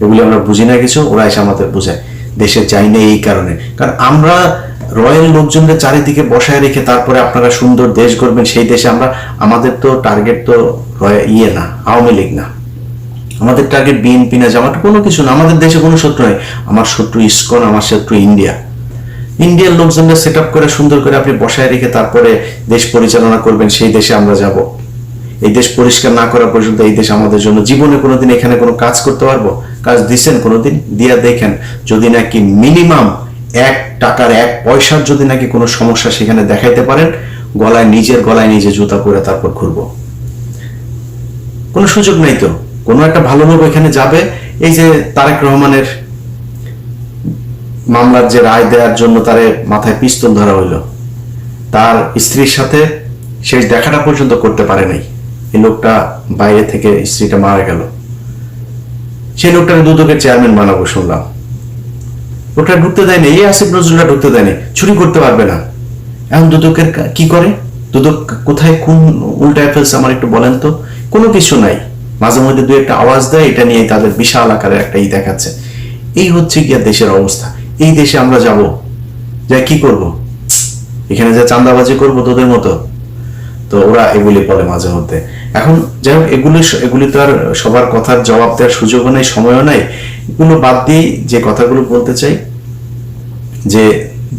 এগুলি আমরা বুঝি না কিছু, ওরা এসে আমাদের বোঝায়। দেশে যাই না এই কারণে, কারণ আমরা রয়্যাল লোকজনদের চারিদিকে বসায় রেখে তারপরে আপনারা সুন্দর দেশ গড়বেন, সেই দেশে আমাদের তো টার্গেট তো না আওয়ামী লীগ না, আমাদের টার্গেট বিএনপি না, জামাত, কোনো কিছু না। আমাদের দেশে কোনো শত্রু নেই। আমার শত্রু ইসকন, আমার শত্রু ইন্ডিয়ার লোকজনদের সেট আপ করে সুন্দর করে আপনি বসায় রেখে তারপরে দেশ পরিচালনা করবেন, সেই দেশে আমরা যাব। এই দেশ পরিষ্কার না করা পর্যন্ত এই দেশ আমাদের জন্য জীবনে কোনোদিন এখানে কোনো কাজ করতে পারবো? কাজ দিচ্ছেন কোনোদিন? দিয়া দেখেন, যদি নাকি মিনিমাম 1 টাকার 1 পয়সার যদি নাকি কোনো সমস্যা সেখানে দেখাইতে পারেন, নিজের গলায় নিজে জুতা পরে তারপর ঘুরবো। কোনো সুযোগ নেই তো। কোনো একটা ভালো লোক এখানে যাবে, এই যে তারেক রহমানের মামলার যে রায় দেওয়ার জন্য তারে মাথায় পিস্তল ধরা হইল, তার স্ত্রীর সাথে শেষ দেখাটা পর্যন্ত করতে পারে নাই। এই লোকটা বাইরে থেকে স্ত্রীটা মারা গেল, সেই লোকটাকে দুদকের চেয়ারম্যান বানাবো শুনলাম। ওটা ঢুকতে দেয়নি, এই আসিফ নজরুলটা ঢুকতে দেয়নি, চুরি করতে পারবে না। এখন দুদকের কি করে? দুদক কোথায় কোন উল্টায় ফেলছে আমার একটু বলেন তো? কোনো কিছু নাই, মাঝে মধ্যে 2-1টা আওয়াজ দেয়, এটা নিয়ে তাদের বিশাল আকারের একটা দেখাচ্ছে। এই হচ্ছে গিয়া দেশের অবস্থা। এই দেশে আমরা যাব, যাই কি করব? এখানে যে চাঁদাবাজি করব তোদের মতো? তো ওরা এগুলি বলে মাঝে মধ্যে। এখন যাই হোক, এগুলি তো আর সবার কথার জবাব দেওয়ার সুযোগও নেই, সময়ও নাই। এগুলো বাদ দিয়ে যে কথাগুলো বলতে চাই, যে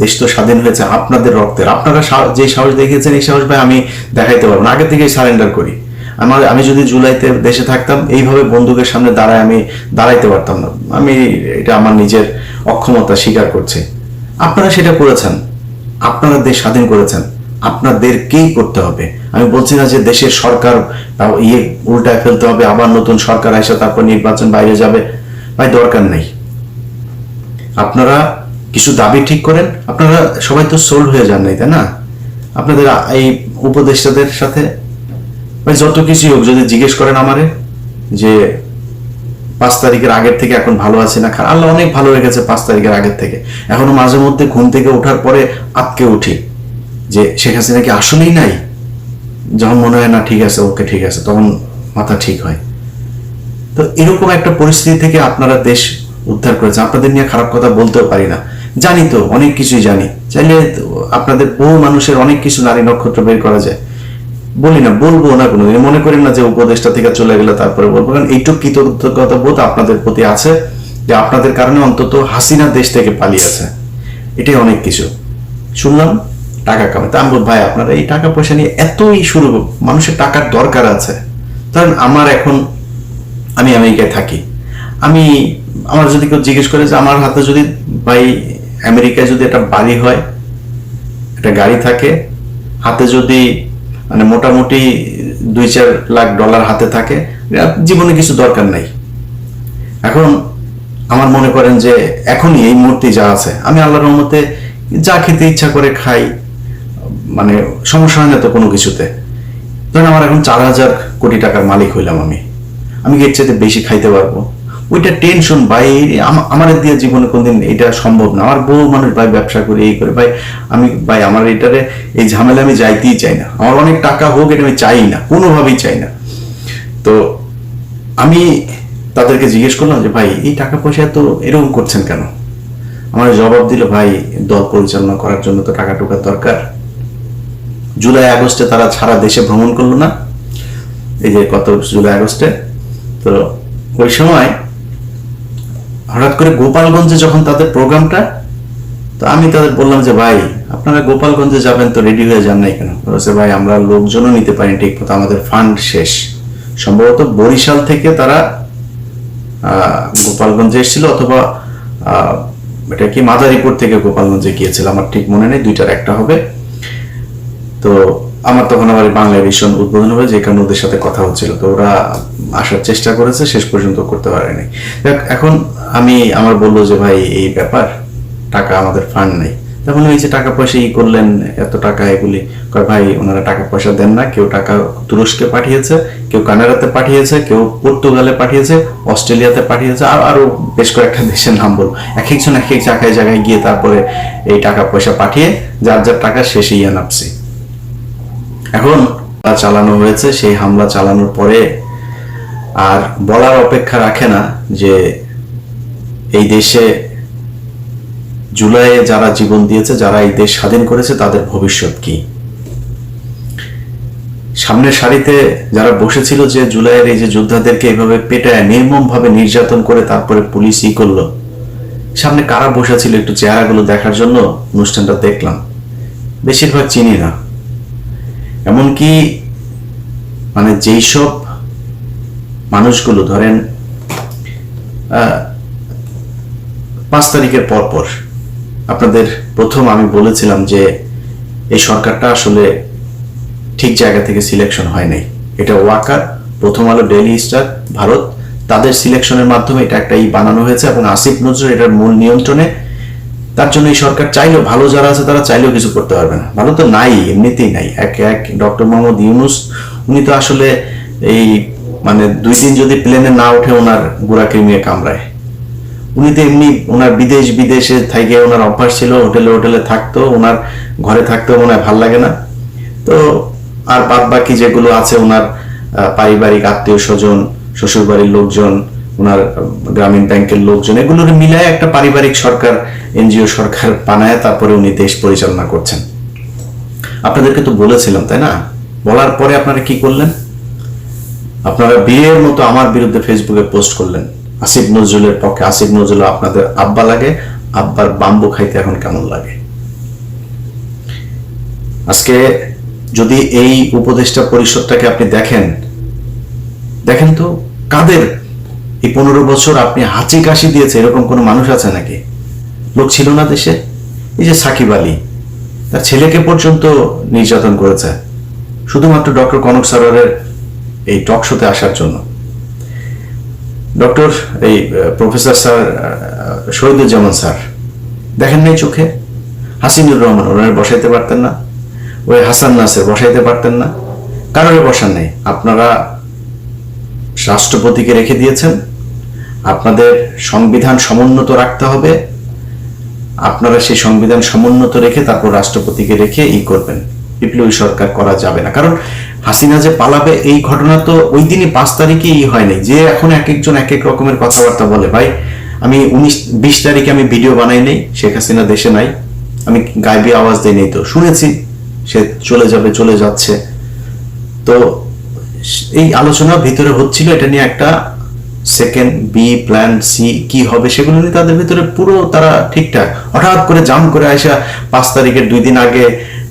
দেশ তো স্বাধীন হয়েছে আপনাদের রক্তের, আপনারা যে সাহস দেখিয়েছেন এই সাহস ভাই আমি দেখাইতে পারবো না, আগে থেকেই সারেন্ডার করি। আমি যদি জুলাইতে দেশে থাকতাম এইভাবে বন্দুকের সামনে দাঁড়ায় আমি দাঁড়াইতে পারতাম না, আমি এটা আমার নিজের অক্ষমতা স্বীকার করছি। আপনারা সেটা করেছেন, আপনারা দেশ স্বাধীন করেছেন, আপনাদেরকেই করতে হবে। আমি বলছি না যে দেশের সরকার উল্টায় ফেলতে হবে, আবার নতুন সরকার আসে তারপর নির্বাচন বাইরে যাবে, ভাই দরকার নেই। আপনারা কিছু দাবি ঠিক করেন, আপনারা সবাই তো সোল্ড হয়ে যান নাই, তাই না? আপনাদের এই উপদেষ্টাদের সাথে ভাই যত কিছুই হোক, যদি জিজ্ঞেস করেন আমারে যে 5 তারিখের আগের থেকে এখন ভালো আছে না, আল্লাহ অনেক ভালো রেখেছে 5 তারিখের আগের থেকে। এখনো মাঝে মধ্যে ঘুম থেকে ওঠার পরে আটকে উঠি যে শেখ হাসিনা কি আসলেই নাই। যখন মনে হয় না ঠিক আছে, ওকে ঠিক আছে, তখন মাথা ঠিক হয়। তো এরকম একটা পরিস্থিতি থেকে আপনারা দেশ উদ্ধার করেছেন। আপনাদের নিয়ে খারাপ কথা বলতেও পারি না, জানি তো অনেক কিছুই জানি, চাইলে আপনাদের বহু মানুষের অনেক কিছু নারী নক্ষত্র বের করা যায়, বলি না, বলবো না কোনোদিন। মনে করেন না যে উপদেষ্টা থেকে চলে গেলে তারপরে বলবো, কারণ এইটুকু কৃতজ্ঞতা বোধ আপনাদের প্রতি আছে যে আপনাদের কারণে অন্তত হাসিনা দেশ থেকে পালিয়েছে, এটাই অনেক কিছু। শুনলাম টাকা কামাতে, আমি ভাই আপনারা এই টাকা পয়সা নিয়ে এতই শুরু, মানুষের টাকার দরকার আছে। কারণ আমি আমেরিকায় থাকি, আমার যদি কেউ জিজ্ঞেস করে যে আমার হাতে যদি ভাই আমেরিকায় যদি একটা বাড়ি হয়, একটা গাড়ি থাকে, হাতে যদি মানে মোটামুটি 2-4 লাখ ডলার হাতে থাকে, জীবনে কিছু দরকার নাই। এখন আমার মনে করেন যে এখনই এই মুহূর্তে যা আছে, আমি আল্লাহর রহমতে যা খেতে ইচ্ছা করে খাই, মানে সমস্যা হয় না তো কোনো কিছুতে। ধরেন আমার এখন 4,000 কোটি টাকার মালিক হইলাম, আমি এর চাইতে বেশি খাইতে পারবো, ওইটা টেনশন ভাই আমার দিয়ে জীবনে কোনদিন এটা সম্ভব না। আমার বহু মানুষ ভাই ব্যবসা করে এই করে, ভাই আমার এটারে এই ঝামেলা আমি যাইতেই চাই না। আমার অনেক টাকা হোক, এটা আমি চাই না, কোনোভাবেই চাই না। তো আমি তাদেরকে জিজ্ঞেস করলাম যে ভাই এই টাকা পয়সা তো এরকম করছেন কেন? আমার জবাব দিল, ভাই দল পরিচালনা করার জন্য তো টাকা টুকার দরকার। জুলাই আগস্টে তারা সারা দেশে ভ্রমণ করলো না, এই যে কত জুলাই আগস্টে, তো ওই সময় হঠাৎ করে গোপালগঞ্জে যখন তাদের প্রোগ্রামটা, তো আমি তাদের বললাম যে ভাই আপনারা গোপালগঞ্জে যাবেন তো রেডি হয়ে যান নাই কেন? বলছে ভাই আমরা লোকজনও নিতে পারি ঠিক মতো, আমাদের ফান্ড শেষ। সম্ভবত বরিশাল থেকে তারা গোপালগঞ্জে এসেছিল, অথবা এটা কি মাদারীপুর থেকে গোপালগঞ্জে গিয়েছিল, আমার ঠিক মনে নেই, দুইটার একটা হবে। তো আমার তখন আবার বাংলা এডিশন উদ্বোধন হবে, যে কারণে ওদের সাথে কথা হচ্ছিল, তো ওরা আসার চেষ্টা করেছে, শেষ পর্যন্ত করতে পারেনি। এখন আমার বললো যে ভাই এই ব্যাপার, টাকা আমাদের ফান্ড নেই। তখন এই যে টাকা পয়সা করলেন এত টাকা, এগুলি ভাই ওনারা টাকা পয়সা দেন না। কেউ টাকা তুরস্কে পাঠিয়েছে, কেউ কানাডাতে পাঠিয়েছে, কেউ পর্তুগালে পাঠিয়েছে, অস্ট্রেলিয়াতে পাঠিয়েছে, আর আরো বেশ কয়েকটা দেশের নাম বল। এক একজন এক এক জায়গায় গিয়ে তারপরে এই টাকা পয়সা পাঠিয়ে যার যার টাকা শেষেই নামছি। এখন চালানো হয়েছে, সেই হামলা চালানোর পরে আর বলার অপেক্ষা রাখে না যে এই দেশে জুলাইয়ে যারা জীবন দিয়েছে, যারা এই দেশ স্বাধীন করেছে, তাদের ভবিষ্যৎ কি। সামনের সারিতে যারা বসেছিল যে জুলাইয়ের এই যে যোদ্ধাদেরকে এইভাবে পেটায় নির্মম ভাবে নির্যাতন করে তারপরে পুলিশ করলো, সামনে কারা বসেছিল একটু চেহারাগুলো দেখার জন্য অনুষ্ঠানটা দেখলাম, বেশিরভাগ চিনি না। এমনকি মানে যেই সব মানুষগুলো ধরেন 5 তারিখের পর আপনাদের প্রথম আমি বলেছিলাম যে এই সরকারটা আসলে ঠিক জায়গা থেকে সিলেকশন হয় নাই, এটা ওয়াকার, প্রথম আলো, ডেইলি স্টার, ভারত, তাদের সিলেকশনের মাধ্যমে এটা একটা বানানো হয়েছে, এবং আসিফ নজরুল এটার মূল নিয়ন্ত্রণে। তার জন্য এই সরকার চাইলেও, ভালো যারা আছে তারা চাইলেও কিছু করতে পারবে না, ভালো তো নাই, এমনিতেই নাই। এক ডক্টর মোহাম্মদ ইউনূস, উনি তো আসলে এই মানে 2 দিন যদি প্লেনে না ওঠে ওনার গুড়া কৃমিয়ে কামড়ায়। উনি তো এমনি ওনার বিদেশে থেকে ওনার অভ্যাস ছিল, হোটেলে থাকতো, ওনার ঘরে থাকতে মনে হয় ভাল লাগে না। তো আর বাদ বাকি যেগুলো আছে ওনার পারিবারিক আত্মীয় স্বজন, শ্বশুর বাড়ির লোকজন, ওনার গ্রামীণ ব্যাংকের লোকজন, এগুলোর মিলায় একটা পারিবারিক সরকার, এনজিও সরকার বানায় তারপরে উনি দেশ পরিচালনা করছেন। আপনাদেরকে তো বলেছিলাম, তাই না? বলার পরে আপনারা কি করলেন? আপনারা বিয়ের মতো আমার বিরুদ্ধে ফেসবুকে পোস্ট করলেন আসিফ নজরুলের পক্ষে। আসিফ নজরুল আপনাদের আব্বা লাগে, আব্বার বাম্বু খাইতে এখন কেমন লাগে? আজকে যদি এই উপদেষ্টা পরিষদটাকে আপনি দেখেন তো কাদের এই 15 বছর আপনি হাঁচি কাশি দিয়েছে এরকম কোনো মানুষ আছে নাকি? লোক ছিল না দেশে? এই যে সাকিব আলী, তার ছেলেকে পর্যন্ত নির্যাতন করেছে শুধুমাত্র ডক্টর কনক সারোয়ারের এই টক শোতে আসার জন্য। ডক্টর এই প্রফেসর স্যার শহীদুজ্জামান স্যার দেখেন নাই চোখে? হাসিনুর রহমান ওনার বসাইতে পারতেন না? ওই হাসান নাসের বসাইতে পারতেন না? কারোর বসান নেই। আপনারা রাষ্ট্রপতিকে রেখে দিয়েছেন। আপনাদের সংবিধান সমুন্নত রাখতে হবে, আপনারা সেই সংবিধান সমুন্নত রেখে তারপর রাষ্ট্রপতিকে রেখে করবেন। বিপ্লবী সরকার করা যাবে না, কারণ হাসিনা যে পালাবে এই ঘটনা তো ওই দিনই 5 তারিখে হয়নি যে এখন এক একজন এক এক রকমের কথাবার্তা বলে। ভাই আমি 19-20 তারিখে আমি ভিডিও বানাই নেই, শেখ হাসিনা দেশে নাই, আমি গাইবি আওয়াজ দিই নেই, তো শুনেছি সে চলে যাচ্ছে। তো এই আলোচনা ভিতরে হচ্ছিল এটা নিয়ে, একটা সেকেন্ড বি প্ল্যান সি কি হবে সেগুলো নিয়ে তাদের ভিতরে পুরো তারা ঠিকঠাক। হঠাৎ করে জাম করে আসা 5 তারিখের 2 দিন আগে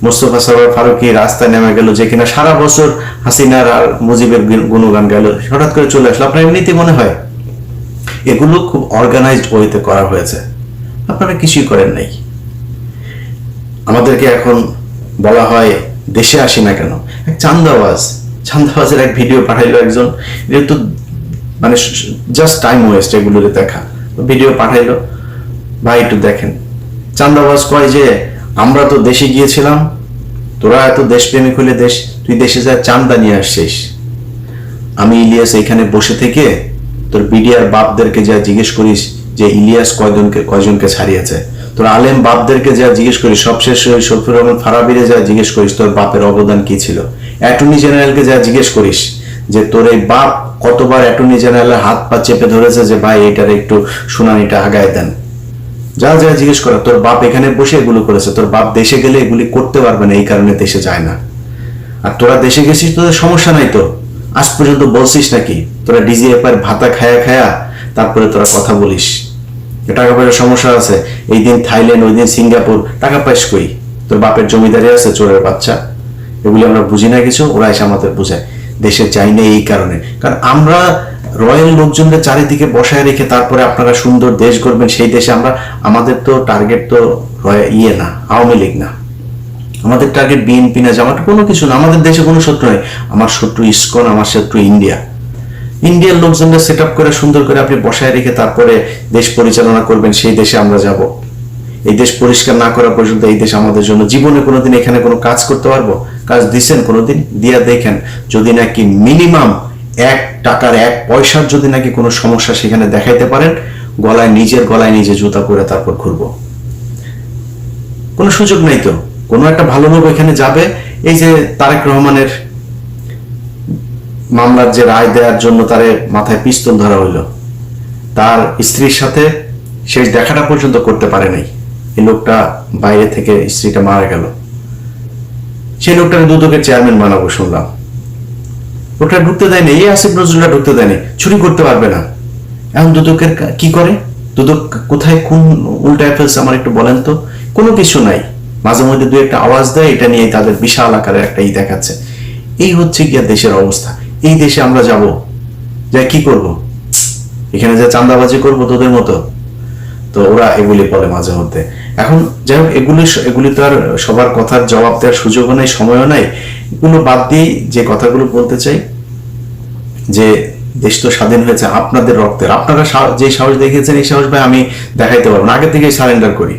মোস্তফা সরোয়ার ফারুকী রাস্তায় নেমে গেল, যে কিনা সারা বছর হাসিনার আর মুজিবের গুণগান গেল, হঠাৎ করে চলে আসলো। আপনার এমনিতে মনে হয় এগুলো খুব অর্গানাইজড ওয়েতে করা হয়েছে? আপনারা কিছুই করেন নাই। আমাদেরকে এখন বলা হয় দেশে আসি না কেন। এক চান্দাবাজের এক ভিডিও পাঠাইলো একজন, এটা তো মানে জাস্ট টাইম ওয়েস্ট এগুলোরে দেখা। ভিডিও পাঠাইলো, ভাই একটু দেখেন। চান্দাবাজ কয় যে আমরা তো দেশে গিয়েছিলাম, তোরা এত দেশপ্রেমিক হলে তুই দেশে যা চান্দা নিয়ে আসছিস। আমি ইলিয়াস এখানে বসে থেকে তোর বিডিআর বাপদেরকে যা জিজ্ঞেস করিস যে ইলিয়াস কয়জনকে ছাড়িয়েছে, তোর আলেম বাপদেরকে যা জিজ্ঞেস করিস, সবশেষ শফিউর রহমান ফারাবিরে যা জিজ্ঞেস করিস তোর বাপের অবদান কি ছিল, অ্যাটর্নি জেনারেলকে যা জিজ্ঞেস করিস যে তোর এই বাপ কতবার অ্যাটর্নি জেনারেলের হাত পা চেপে ধরেছে যে ভাই এটার একটু শুনানিটা আগায় দেন, যা জিজ্ঞেস করা। তোর বাপ এখানে বসে এগুলো করেছে, তোর বাপ দেশে গেলে এগুলি করতে পারবে না, এই কারণে দেশে যায় না। আর তোরা দেশে গেছিস, তোদের সমস্যা নাই তো, আজ পর্যন্ত বলছিস নাকি? তোরা ডিজিএফআই ভাতা খায়া তারপরে তোরা কথা বলিস টাকা পয়সার সমস্যা আছে, এই দিন থাইল্যান্ড ওই দিন সিঙ্গাপুর, টাকা পাইস কই? তোর বাপের জমিদারি আছে, চোরের বাচ্চা। এগুলি আমরা বুঝি না কিছু, ওরা এসে আমাদের বুঝায়। দেশে যাই না এই কারণে, কারণ আমরা রয়্যাল লোকজনদের চারিদিকে বসায় রেখে তারপরে আপনারা সুন্দর দেশ গড়বেন, সেই দেশে আমাদের তো টার্গেট তো না আওয়ামী লীগ না, আমাদের টার্গেট বিএনপি না, জামাত, কোনো কিছু না। আমাদের দেশে কোনো শত্রু নেই, আমার শত্রু ইসকন, আমার শত্রু ইন্ডিয়ার লোকজনদের সেট আপ করে সুন্দর করে আপনি বসায় রেখে তারপরে দেশ পরিচালনা করবেন, সেই দেশে আমরা যাব। এই দেশ পরিষ্কার না করা পর্যন্ত এই দেশ আমাদের জন্য জীবনে কোনোদিন এখানে কোনো কাজ করতে পারবো? কাজ দিচ্ছেন কোনোদিন? দিয়া দেখেন, যদি নাকি মিনিমাম 1 টাকার 1 পয়সার যদি নাকি কোনো সমস্যা সেখানে দেখাইতে পারেন, নিজের গলায় নিজে জুতা করে তারপর ঘুরবো। কোনো সুযোগ নাই তো। কোনো একটা ভালো লোক এখানে যাবে, এই যে তারেক রহমানের মামলার যে রায় দেওয়ার জন্য তারে মাথায় পিস্তল ধরা হইল, তার স্ত্রীর সাথে শেষ দেখাটা পর্যন্ত করতে পারে নাই। এই লোকটা বাইরে থেকে, স্ত্রীটা মারা গেল, সেই লোকটাকে দুদকের চেয়ারম্যান বানাবো শুনলাম। লোকটা ঢুকতে দেয়নি, এই আসিফ নজরুলটা ঢুকতে দেয়নি, চুরি করতে পারবে না। এখন দুদকের কি করে? দুদক কোথায় কোন উল্টায় ফেলছে আমার একটু বলেন তো? কোনো কিছু নাই, মাঝে মধ্যে 2-1টা আওয়াজ দেয়, এটা নিয়ে তাদের বিশাল আকারের একটা দেখাচ্ছে। এই হচ্ছে গিয়া দেশের অবস্থা। এই দেশে আমরা যাব, যাই কি করব? এখানে যে চাঁদাবাজি করব তোদের মতো? তো ওরা এগুলি বলে মাঝে মধ্যে। এখন যাই হোক, এগুলি তো আর সবার কথার জবাব দেওয়ার সুযোগও নাই, সময়ও নাই। এগুলো বাদ দিয়ে যে কথাগুলো বলতে চাই, যে দেশ তো স্বাধীন হয়েছে আপনাদের রক্তের। আপনারা যে সাহস দেখিয়েছেন, এই সাহস ভাই আমি দেখাইতে পারবো না, আগে থেকেই সারেন্ডার করি।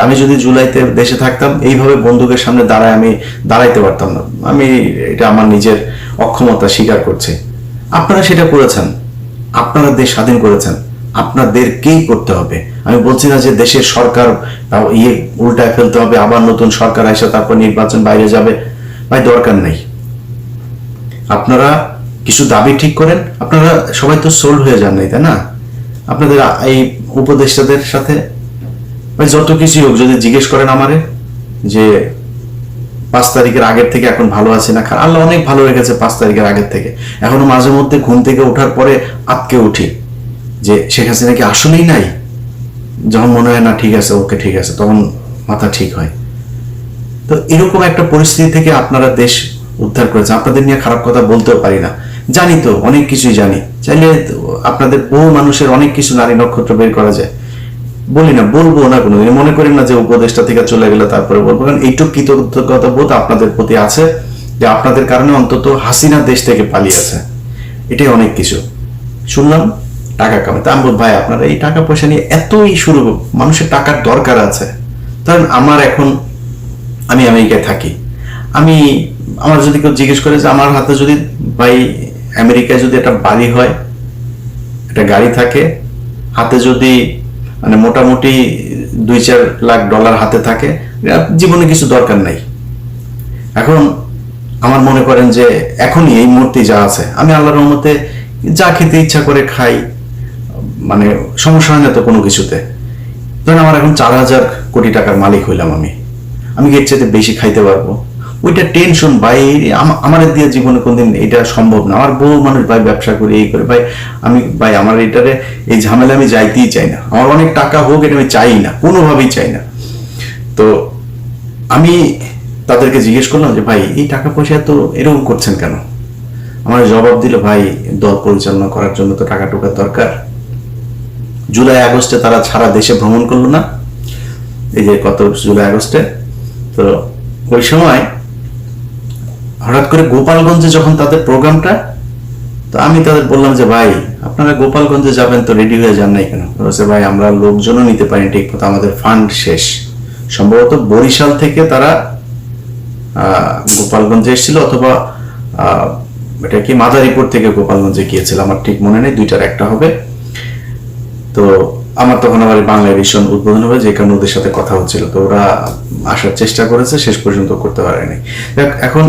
আমি যদি জুলাইতে দেশে থাকতাম, এইভাবে বন্দুকের সামনে আমি দাঁড়াইতে পারতাম না। এটা আমার নিজের অক্ষমতা স্বীকার করছি। আপনারা সেটা করেছেন, আপনারা দেশ স্বাধীন করেছেন, আপনাদেরকেই করতে হবে। আমি বলছি না যে দেশের সরকার উল্টায় ফেলতে হবে, আবার নতুন সরকার আসে তারপর নির্বাচন বাইরে যাবে, ভাই দরকার নেই। আপনারা কিছু দাবি ঠিক করেন। আপনারা সবাই তো সোল্ড হয়ে যান নাই, তাই না? আপনাদের এই উপদেষ্টাদের সাথে ভাই যত কিছু হোক, যদি জিজ্ঞেস করেন আমারে যে 5 তারিখের আগের থেকে এখন ভালো আছে না, আল্লাহ অনেক ভালো রেখেছে 5 তারিখের আগের থেকে। এখনো মাঝে মধ্যে ঘুম থেকে ওঠার পরে আটকে উঠি যে শেখ হাসিনা কি আসলেই নাই। যখন মনে হয় না ঠিক আছে, ওকে ঠিক আছে, তখন মাথা ঠিক হয়। তো এরকম একটা পরিস্থিতি থেকে আপনারা দেশ উদ্ধার করেছেন। আপনাদের নিয়ে খারাপ কথা বলতেও পারি না, জানি তো অনেক কিছুই জানি, চাইলে আপনাদের বহু মানুষের অনেক কিছু নারী নক্ষত্র বের করা যায়, বলি না, বলবো না কোনোদিন, মনে করেন না যে উপদেষ্টা থেকে চলে গেলে তারপরে বলবো, কারণ এইটুকু কৃতজ্ঞতা বোধ আপনাদের প্রতি আছে যে আপনাদের কারণে অন্তত হাসিনা দেশ থেকে পালিয়েছে, এটাই অনেক কিছু। শুনলাম টাকা কামাতে, আমি বল ভাই আপনারা এই টাকা পয়সা নিয়ে এতই শুরু, মানুষের টাকার দরকার আছে। কারণ আমার এখন, আমি আমেরিকায় থাকি, আমার যদি কেউ জিজ্ঞেস করে যে আমার হাতে যদি ভাই আমেরিকায় যদি একটা বাড়ি হয়, একটা গাড়ি থাকে, হাতে যদি মানে মোটামুটি 2-4 লাখ ডলার হাতে থাকে, জীবনে কিছু দরকার নাই। এখন আমার মনে করেন যে এখনই এই মুহূর্তে যা আছে, আমি আল্লাহর রহমতে যা খেতে ইচ্ছা করে খাই, মানে সমস্যা হয় না তো কোনো কিছুতে। ধরেন আমার এখন 4,000 কোটি টাকার মালিক হইলাম, আমি এর চাইতে বেশি খাইতে পারবো, ওইটা টেনশন ভাই আমার দিয়ে জীবনে কোনদিন এটা সম্ভব না। আমার বহু মানুষ ভাই ব্যবসা করে এই করে, ভাই আমার এটারে এই ঝামেলা আমি যাইতেই চাই না, আমার অনেক টাকা হোক এটা আমি চাই না, কোনোভাবেই চাই না। তো আমি তাদেরকে জিজ্ঞেস করলাম যে ভাই এই টাকা পয়সা তো এরকম করছেন কেন? আমার জবাব দিল, ভাই দল পরিচালনা করার জন্য তো টাকা টুকার দরকার। জুলাই আগস্টে তারা সারা দেশে ভ্রমণ করলো না, এই যে কত জুলাই আগস্টে, তো ওই সময় হঠাৎ করে গোপালগঞ্জে যখন তাদের প্রোগ্রামটা, তো আমি তাদের বললাম যে ভাই আপনারা গোপালগঞ্জে যাবেন তো রেডি হয়ে যান নাই কেন? বলছে ভাই আমরা লোকজনও নিতে পারিনি ঠিক মতো, আমাদের ফান্ড শেষ। সম্ভবত বরিশাল থেকে তারা গোপালগঞ্জে এসেছিল, অথবা এটা কি মাদারীপুর থেকে গোপালগঞ্জে গিয়েছিল, আমার ঠিক মনে নেই, দুইটার একটা হবে। তো আমার তখন আবার বাংলা এডিশন উদ্বোধন হবে, যে কারণে ওদের সাথে কথা হচ্ছিল, তো ওরা আসার চেষ্টা করেছে, শেষ পর্যন্ত করতে পারেনি। এখন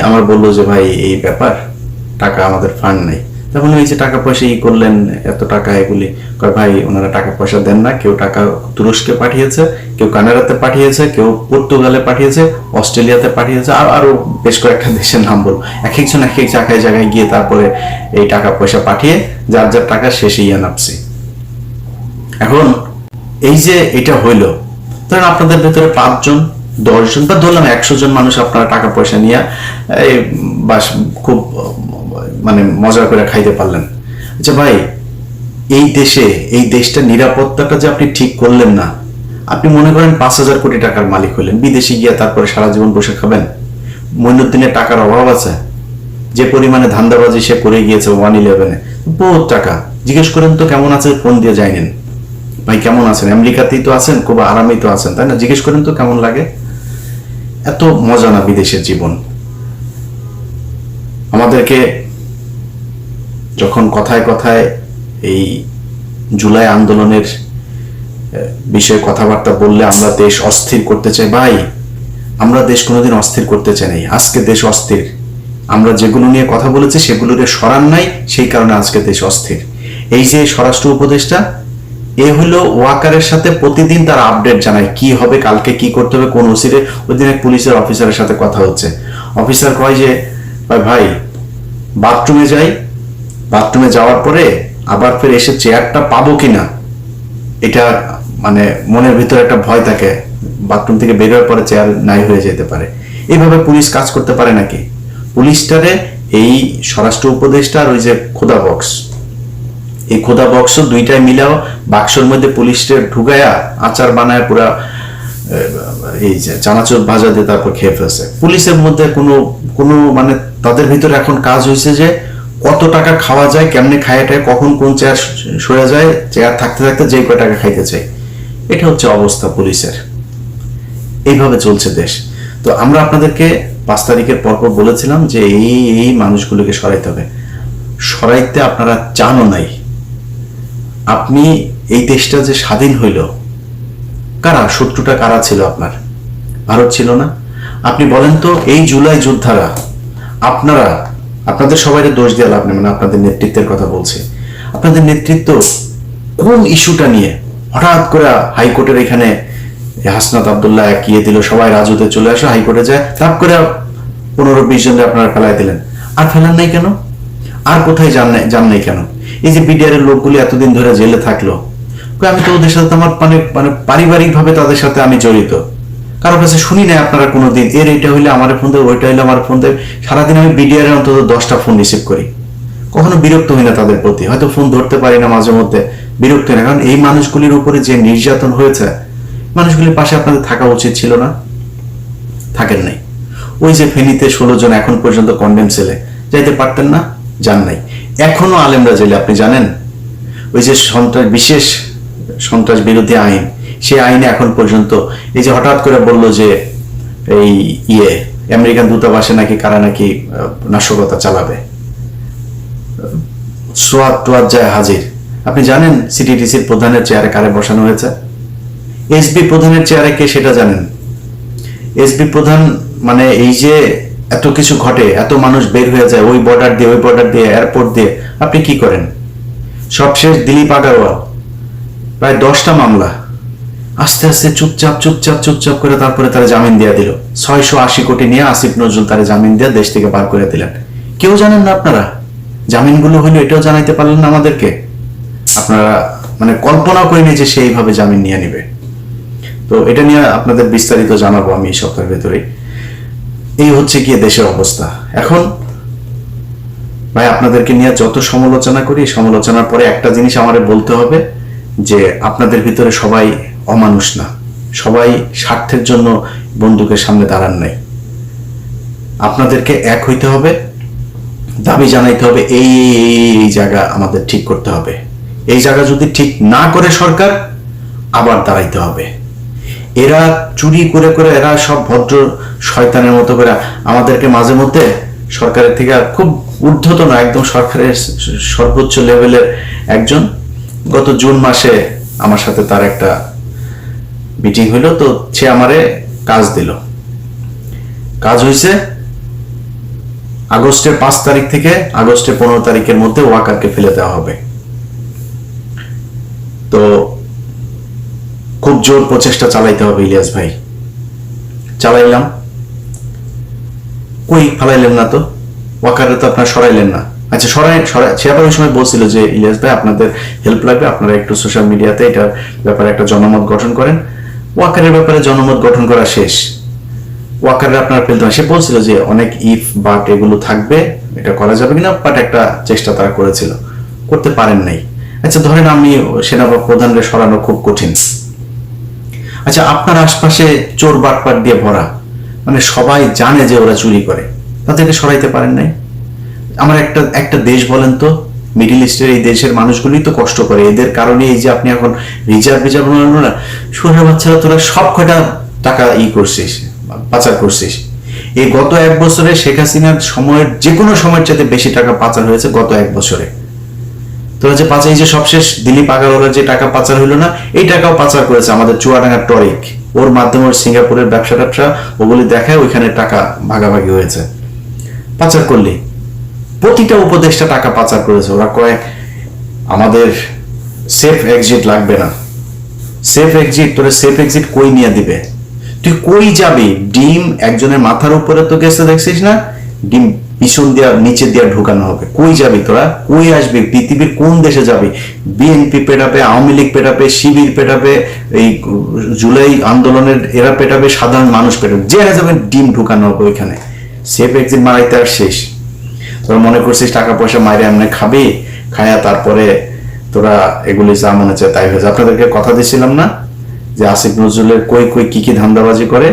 আমার বললো যে ভাই এই ব্যাপার, টাকা আমাদের ফান্ড নেই। তখন এই যে টাকা পয়সা করলেন এত টাকা, এগুলি ভাই ওনারা টাকা পয়সা দেন না, কেউ টাকা তুরস্কে পাঠিয়েছে, কেউ কানাডাতে পাঠিয়েছে, কেউ পর্তুগালে পাঠিয়েছে, অস্ট্রেলিয়াতে পাঠিয়েছে, আর আরো বেশ কয়েকটা দেশের নাম বল, এক একজন এক এক জায়গায় গিয়ে তারপরে এই টাকা পয়সা পাঠিয়ে যার যার টাকা শেষে নামছে। এখন এই যে এটা হইলো, ধরেন আপনাদের ভেতরে 5 জন 10 জন বা ধরলাম 100 জন মানুষ আপনারা টাকা পয়সা নিয়ে বাস খুব মানে মজা করে খাইতে পারলেন। আচ্ছা ভাই এই দেশটা নিরাপত্তাটা যে আপনি ঠিক করলেন না, আপনি মনে করেন 5,000 কোটি টাকার মালিক হইলেন, বিদেশে গিয়ে তারপরে সারা জীবন বসে খাবেন? মইনুদ্দিনের টাকার অভাব আছে? যে পরিমাণে ধান্দাবাজি সে করে গিয়েছে 1/11-এ, বহুত টাকা। জিজ্ঞেস করেন তো কেমন আছে, ফোন দিয়ে যাইনেন ভাই কেমন আছেন, আমেরিকাতেই তো আছেন, খুব আরামেই তো আছেন, তাই না? জিজ্ঞেস করেন তো কেমন লাগে। এত মজা না বিদেশের জীবন। আমাদেরকে যখন কথায় কথায় এই জুলাই আন্দোলনের বিষয়ে কথাবার্তা বললে আমরা দেশ অস্থির করতে চাই, ভাই আমরা দেশ কোনোদিন অস্থির করতে চাই নাই, আজকে দেশ অস্থির। আমরা যেগুলো নিয়ে কথা বলেছি সেগুলোরে সরান নাই, সেই কারণে আজকে দেশ অস্থির। এই যে স্বরাষ্ট্র উপদেষ্টা, এ হলো ওয়াকারের সাথে প্রতিদিন তার আপডেট জানায় কি হবে, কালকে কি করতে হবে, কোন ওসিরে। ওই দিন এক পুলিশের অফিসারের সাথে কথা হচ্ছে, অফিসার কয় যে ভাই বাথরুমে যাই, বাথরুমে যাওয়ার পরে আবার ফের এসে চেয়ারটা পাবো কিনা, এটা মানে মনের ভিতরে একটা ভয় থাকে, বাথরুম থেকে বের হওয়ার পরে চেয়ার নাই হয়ে যেতে পারে। এইভাবে পুলিশ কাজ করতে পারে নাকি? পুলিশটারে এই স্বরাষ্ট্র উপদেষ্টা আর ওই যে খোদা বক্স, এই খোদা বক্স দুইটাই মিলাও বাক্সর মধ্যে পুলিশদের ঢুকায়া আচার বানায় পুরা এই যে চানাচুর ভাজা দিয়ে তারপর খেয়ে ফেলছে। পুলিশের মধ্যে কোনো মানে তাদের ভিতরে এখন কাজ হয়েছে যে কত টাকা খাওয়া যায়, কেমনে খায়াটায়, কখন কোন চেয়ার সরে যায়, চেয়ার থাকতে থাকতে যে কয় টাকা খাইতে চাই, এটা হচ্ছে অবস্থা পুলিশের। এইভাবে চলছে দেশ। তো আমরা আপনাদেরকে 5 তারিখের পরপর বলেছিলাম যে এই মানুষগুলোকে সরাইতে হবে। সরাইতে আপনারা চানও নাই। আপনি এই দেশটা যে স্বাধীন হইল, কারা শত্রুটা কারা ছিল? আপনার ভারত ছিল না? আপনি বলেন তো, এই জুলাই যোদ্ধারা, আপনাদের সবাই দোষ দিয়ে লাভ নেই, মানে আপনাদের নেতৃত্বের কথা বলছি, আপনাদের নেতৃত্ব কোন ইস্যুটা নিয়ে হঠাৎ করে হাইকোর্টের এখানে হাসনাত আব্দুল্লাহ একিয়ে দিল, সবাই রাজুতে চলে আসো, হাইকোর্টে যায়, তাপ করে 15-20 জনকে আপনারা ফেলাই দিলেন। আর ফেলান নাই কেন? আর কোথায় যান নাই কেন? এই যে বিডিআর এর লোকগুলি এতদিন ধরে জেলে থাকলো, আমি তো ওদের সাথে আমার মানে পারিবারিক ভাবে তাদের সাথে আমি জড়িত, কারো কাছে শুনি নাই আপনারা কোনোদিন এর এটা হইলে আমার ফোন দেবে, ওইটা হইলে আমার ফোন দেবে। সারাদিন আমি বিডিআর এর অন্তত 10টা ফোন রিসিভ করি, কখনো বিরক্ত হই না তাদের প্রতি। হয়তো ফোন ধরতে পারি না মাঝে মধ্যে, বিরক্ত হই না, কারণ এই মানুষগুলির উপরে যে নির্যাতন হয়েছে, মানুষগুলির পাশে আপনাদের থাকা উচিত ছিল না? থাকেন নাই। ওই যে ফেনীতে 16 জন এখন পর্যন্ত কন্ডেম সেলে, যাইতে পারতেন না? যান নাই। এখনো আলেমরা জেলে, আপনি জানেন? ওই যে বিশেষ সন্ত্রাস বিরোধী আইন, সেই আইনে এখন পর্যন্ত এই যে হঠাৎ করে বলল যে এই আমেরিকান দূতাবাসে নাকি কারা নাকি নাশকতা চালাবে, সোয়াদ টোয়াদ যায় হাজির। আপনি জানেন সিটিডিসির প্রধানের চেয়ারে কারে বসানো হয়েছে? এসবি প্রধানের চেয়ারে কে সেটা জানেন? এসবি প্রধান মানে এই যে এত কিছু ঘটে, এত মানুষ বের হয়ে যায় ওই বর্ডার দিয়ে, ওই বর্ডার দিয়ে, এয়ারপোর্ট দিয়ে, আপনি কি করেন? সবশেষ দিলীপ আগারওয়াল প্রায় 10টা মামলা, আস্তে আস্তে চুপচাপ চুপচাপ চুপচাপ করে তারপরে তারা জামিন দিয়ে দিল। 680 কোটি নিয়ে আসিফ নজরুল তারা জামিন দিয়ে দেশ থেকে বার করে দিলেন। কেউ জানেন না আপনারা? জামিনগুলো হইলো এটাও জানাইতে পারলেন না আমাদেরকে। আপনারা মানে কল্পনা করিনি যে সেইভাবে জামিন নিয়ে নিবে। তো এটা নিয়ে আপনাদের বিস্তারিত জানাবো আমি এই সপ্তাহের ভেতরেই। এই হচ্ছে গিয়ে দেশের অবস্থা এখন। ভাই আপনাদেরকে নিয়ে যত সমালোচনা করি, সমালোচনার পরে একটা জিনিস আমারে বলতে হবে যে আপনাদের ভিতরে সবাই অমানুষ না, সবাই স্বার্থের জন্য বন্দুকের সামনে দাঁড়ান নাই। আপনাদেরকে এক হইতে হবে, দাবি জানাইতে হবে এই এই জায়গা আমাদের ঠিক করতে হবে। এই জায়গা যদি ঠিক না করে সরকার, আবার দাঁড়াইতে হবে। এরা চুরি করে করে, এরা সব ভদ্র শয়তানের মতো করে আমাদেরকে মাঝে মধ্যে সরকারের থেকে খুব ঊর্ধ্বতন, একদম সরকারের সর্বোচ্চ লেভেলের একজন গত জুন মাসে আমার সাথে তার একটা মিটিং হইল, তো সে আমারে কাজ দিল। কাজ হয়েছে আগস্টের 5 তারিখ থেকে আগস্টের 15 তারিখের মধ্যে ওয়াকারকে ফেলে দেওয়া হবে। তো খুব জোর প্রচেষ্টা চালাইতে হবে ইলিয়াস ভাই। চালাইলাম, কই ফালাইলেন না তো, ওয়াকারে তো আপনার সরাইলেন না। আচ্ছা সে আবার ওই সময় বলছিল যে ইলিয়াস ভাই আপনাদের হেল্প লাগবে, আপনারা একটু সোশ্যাল মিডিয়াতে এটার ব্যাপারে একটা জনমত গঠন করেন। ওয়াকারের ব্যাপারে জনমত গঠন করা শেষ, ওয়াকারে আপনারা ফেলতে হয়। সে বলছিল যে অনেক ইফ বাট এগুলো থাকবে, এটা করা যাবে কিনা, বাট একটা চেষ্টা তারা করেছিল, করতে পারেন নাই। আচ্ছা ধরেন আমি সেনা প্রধানকে সরানো খুব কঠিন। আচ্ছা আপনার আশপাশে চোর বাটপাট দিয়ে ভরা, মানে সবাই জানে যে ওরা চুরি করে, তাদেরকে সরাইতে পারেন নাই। আমার একটা দেশ বলেন তো, মিডিল ইস্টের এই দেশের মানুষগুলি তো কষ্ট করে, এদের কারণে এই যে আপনি এখন রিজার্ভ না, সোনার বাচ্চারা তোরা সব কয়টা টাকা করছিস, পাচার করছিস। এই গত 1 বছরে শেখ হাসিনার সময়ের যে কোনো সময়ের চাইতে বেশি টাকা পাচার হয়েছে গত 1 বছরে। তোরা যে পাচার, এই যে সবশেষ দিলীপ আগারওয়ালের যে টাকা পাচার হইলো না, এই টাকাও পাচার করেছে আমাদের চুয়াডাঙ্গার টরিক। ওর মাধ্যমে ওর সিঙ্গাপুরের ব্যবসা ওগুলি দেখায়, ওইখানে টাকা ভাগাভাগি হয়েছে। পাচার করলি প্রতিটা উপদেষ্টা টাকা পাচার করেছে। ওরা কয় আমাদের সেফ এক্সিট লাগবে না। সেফ এক্সিট, তোরা সেফ এক্সিট কই নিয়ে দিবে? তুই কই যাবি? ডিম একজনের মাথার উপরে তো গেছে, দেখছিস না? ডিম পিছন দিয়া নিচে দিয়া ঢুকানো হবে। কই যাবি তোরা? কই আসবি? পৃথিবীর কোন দেশে যাবি? বিএনপি পেটাবে, আওয়ামী লীগ পেটাবে, শিবির পেটাবে, এই জুলাই আন্দোলনের এরা পেটাবে, সাধারণ মানুষ পেটাবে, যে যাবে ডিম ঢুকানো হবে ওইখানে। সেফ এক্সিট মারাইতে আর শেষ। তোরা মনে করছিস টাকা পয়সা মাইরে এমনি খাবি, খায়া তারপরে তোরা এগুলি যা মনে চায় তাই হয়েছে। আপনাদেরকে কথা দিয়েছিলাম না যে আসিফ নজরুলের কই কই কি কি ধান্দাবাজি করে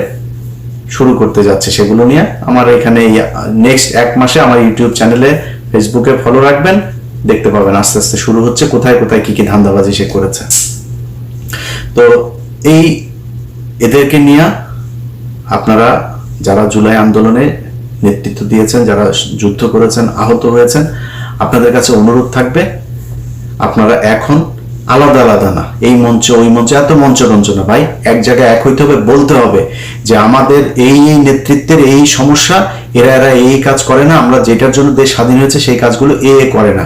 শুরু করতে যাচ্ছে, সেগুলো নিয়ে আমার এখানে নেক্সট 1 মাসে আমার ইউটিউব চ্যানেলে, ফেসবুকে ফলো রাখবেন, দেখতে পাবেন আস্তে আস্তে শুরু হচ্ছে কোথায় কোথায় কি কি ধান্দাবাজি সে করেছে। তো এই এদেরকে নিয়ে আপনারা যারা জুলাই আন্দোলনে নেতৃত্ব দিয়েছেন, যারা যুদ্ধ করেছেন, আহত হয়েছেন, আপনাদের কাছে অনুরোধ থাকবে আপনারা এখন আলাদা আলাদা না, এই মঞ্চে ওই মঞ্চে এত মঞ্চরঞ্চ না ভাই, এক জায়গায় এক হইতে হবে, বলতে হবে যে আমাদের এই নেতৃত্বের এই সমস্যা, এরা এই কাজ করে না, আমরা যেটার জন্য দেশ স্বাধীন হয়েছে সেই কাজগুলো করে না,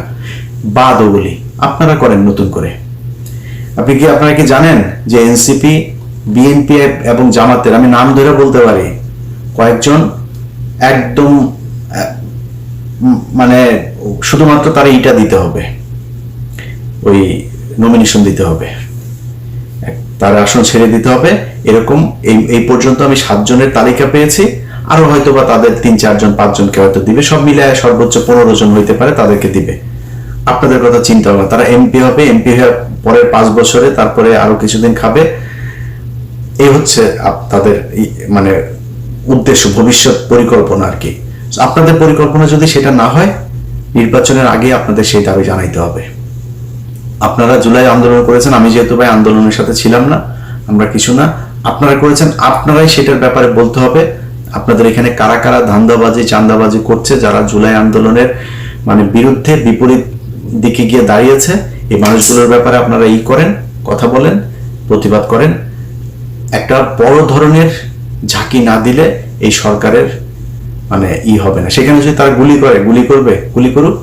বাদ ওগুলি আপনারা করেন নতুন করে। আপনারা কি জানেন যে এনসিপি, বিএনপি এবং জামাতের, আমি নাম ধরে বলতে পারি, কয়েকজন একদম মানে শুধুমাত্র তারা ইটা দিতে হবে, ওই নমিনেশন দিতে হবে, তার আসন ছেড়ে দিতে হবে, এরকম এই পর্যন্ত আমি 7 জনের তালিকা পেয়েছি, আরো হয়তো বা তাদের 3-4 জন 5 জনকে হয়তো দিবে, সব মিলায় সর্বোচ্চ 15 জন হইতে পারে, তাদেরকে দিবে। আপনাদের কথা চিন্তা হবে, তারা এমপি হবে, এমপি হওয়ার পরের 5 বছরে তারপরে আরো কিছুদিন খাবে। এই হচ্ছে তাদের মানে উদ্দেশ্য, ভবিষ্যৎ পরিকল্পনা আর কি। আপনাদের পরিকল্পনা যদি সেটা না হয়, নির্বাচনের আগে আপনাদের সেই দাবি জানাইতে হবে। আপনারা জুলাই আন্দোলন করেছেন, আমি যেহেতু ভাই আন্দোলনের সাথে ছিলাম না, আমরা কিছু না, আপনারা করেছেন, আপনারাই সেটার ব্যাপারে বলতে হবে। আপনাদের এখানে কারা কারা ধান্দাবাজি চাঁদাবাজি করছে, যারা জুলাই আন্দোলনের মানে বিরুদ্ধে বিপরীত দিকে গিয়ে দাঁড়িয়েছে, এই মানুষগুলোর ব্যাপারে আপনারা করেন, কথা বলেন, প্রতিবাদ করেন। একটা বড় ধরনের ঝাঁকি না দিলে এই সরকারের মানে হবে না। সেখানে যদি তারা গুলি করবে, গুলি করুক,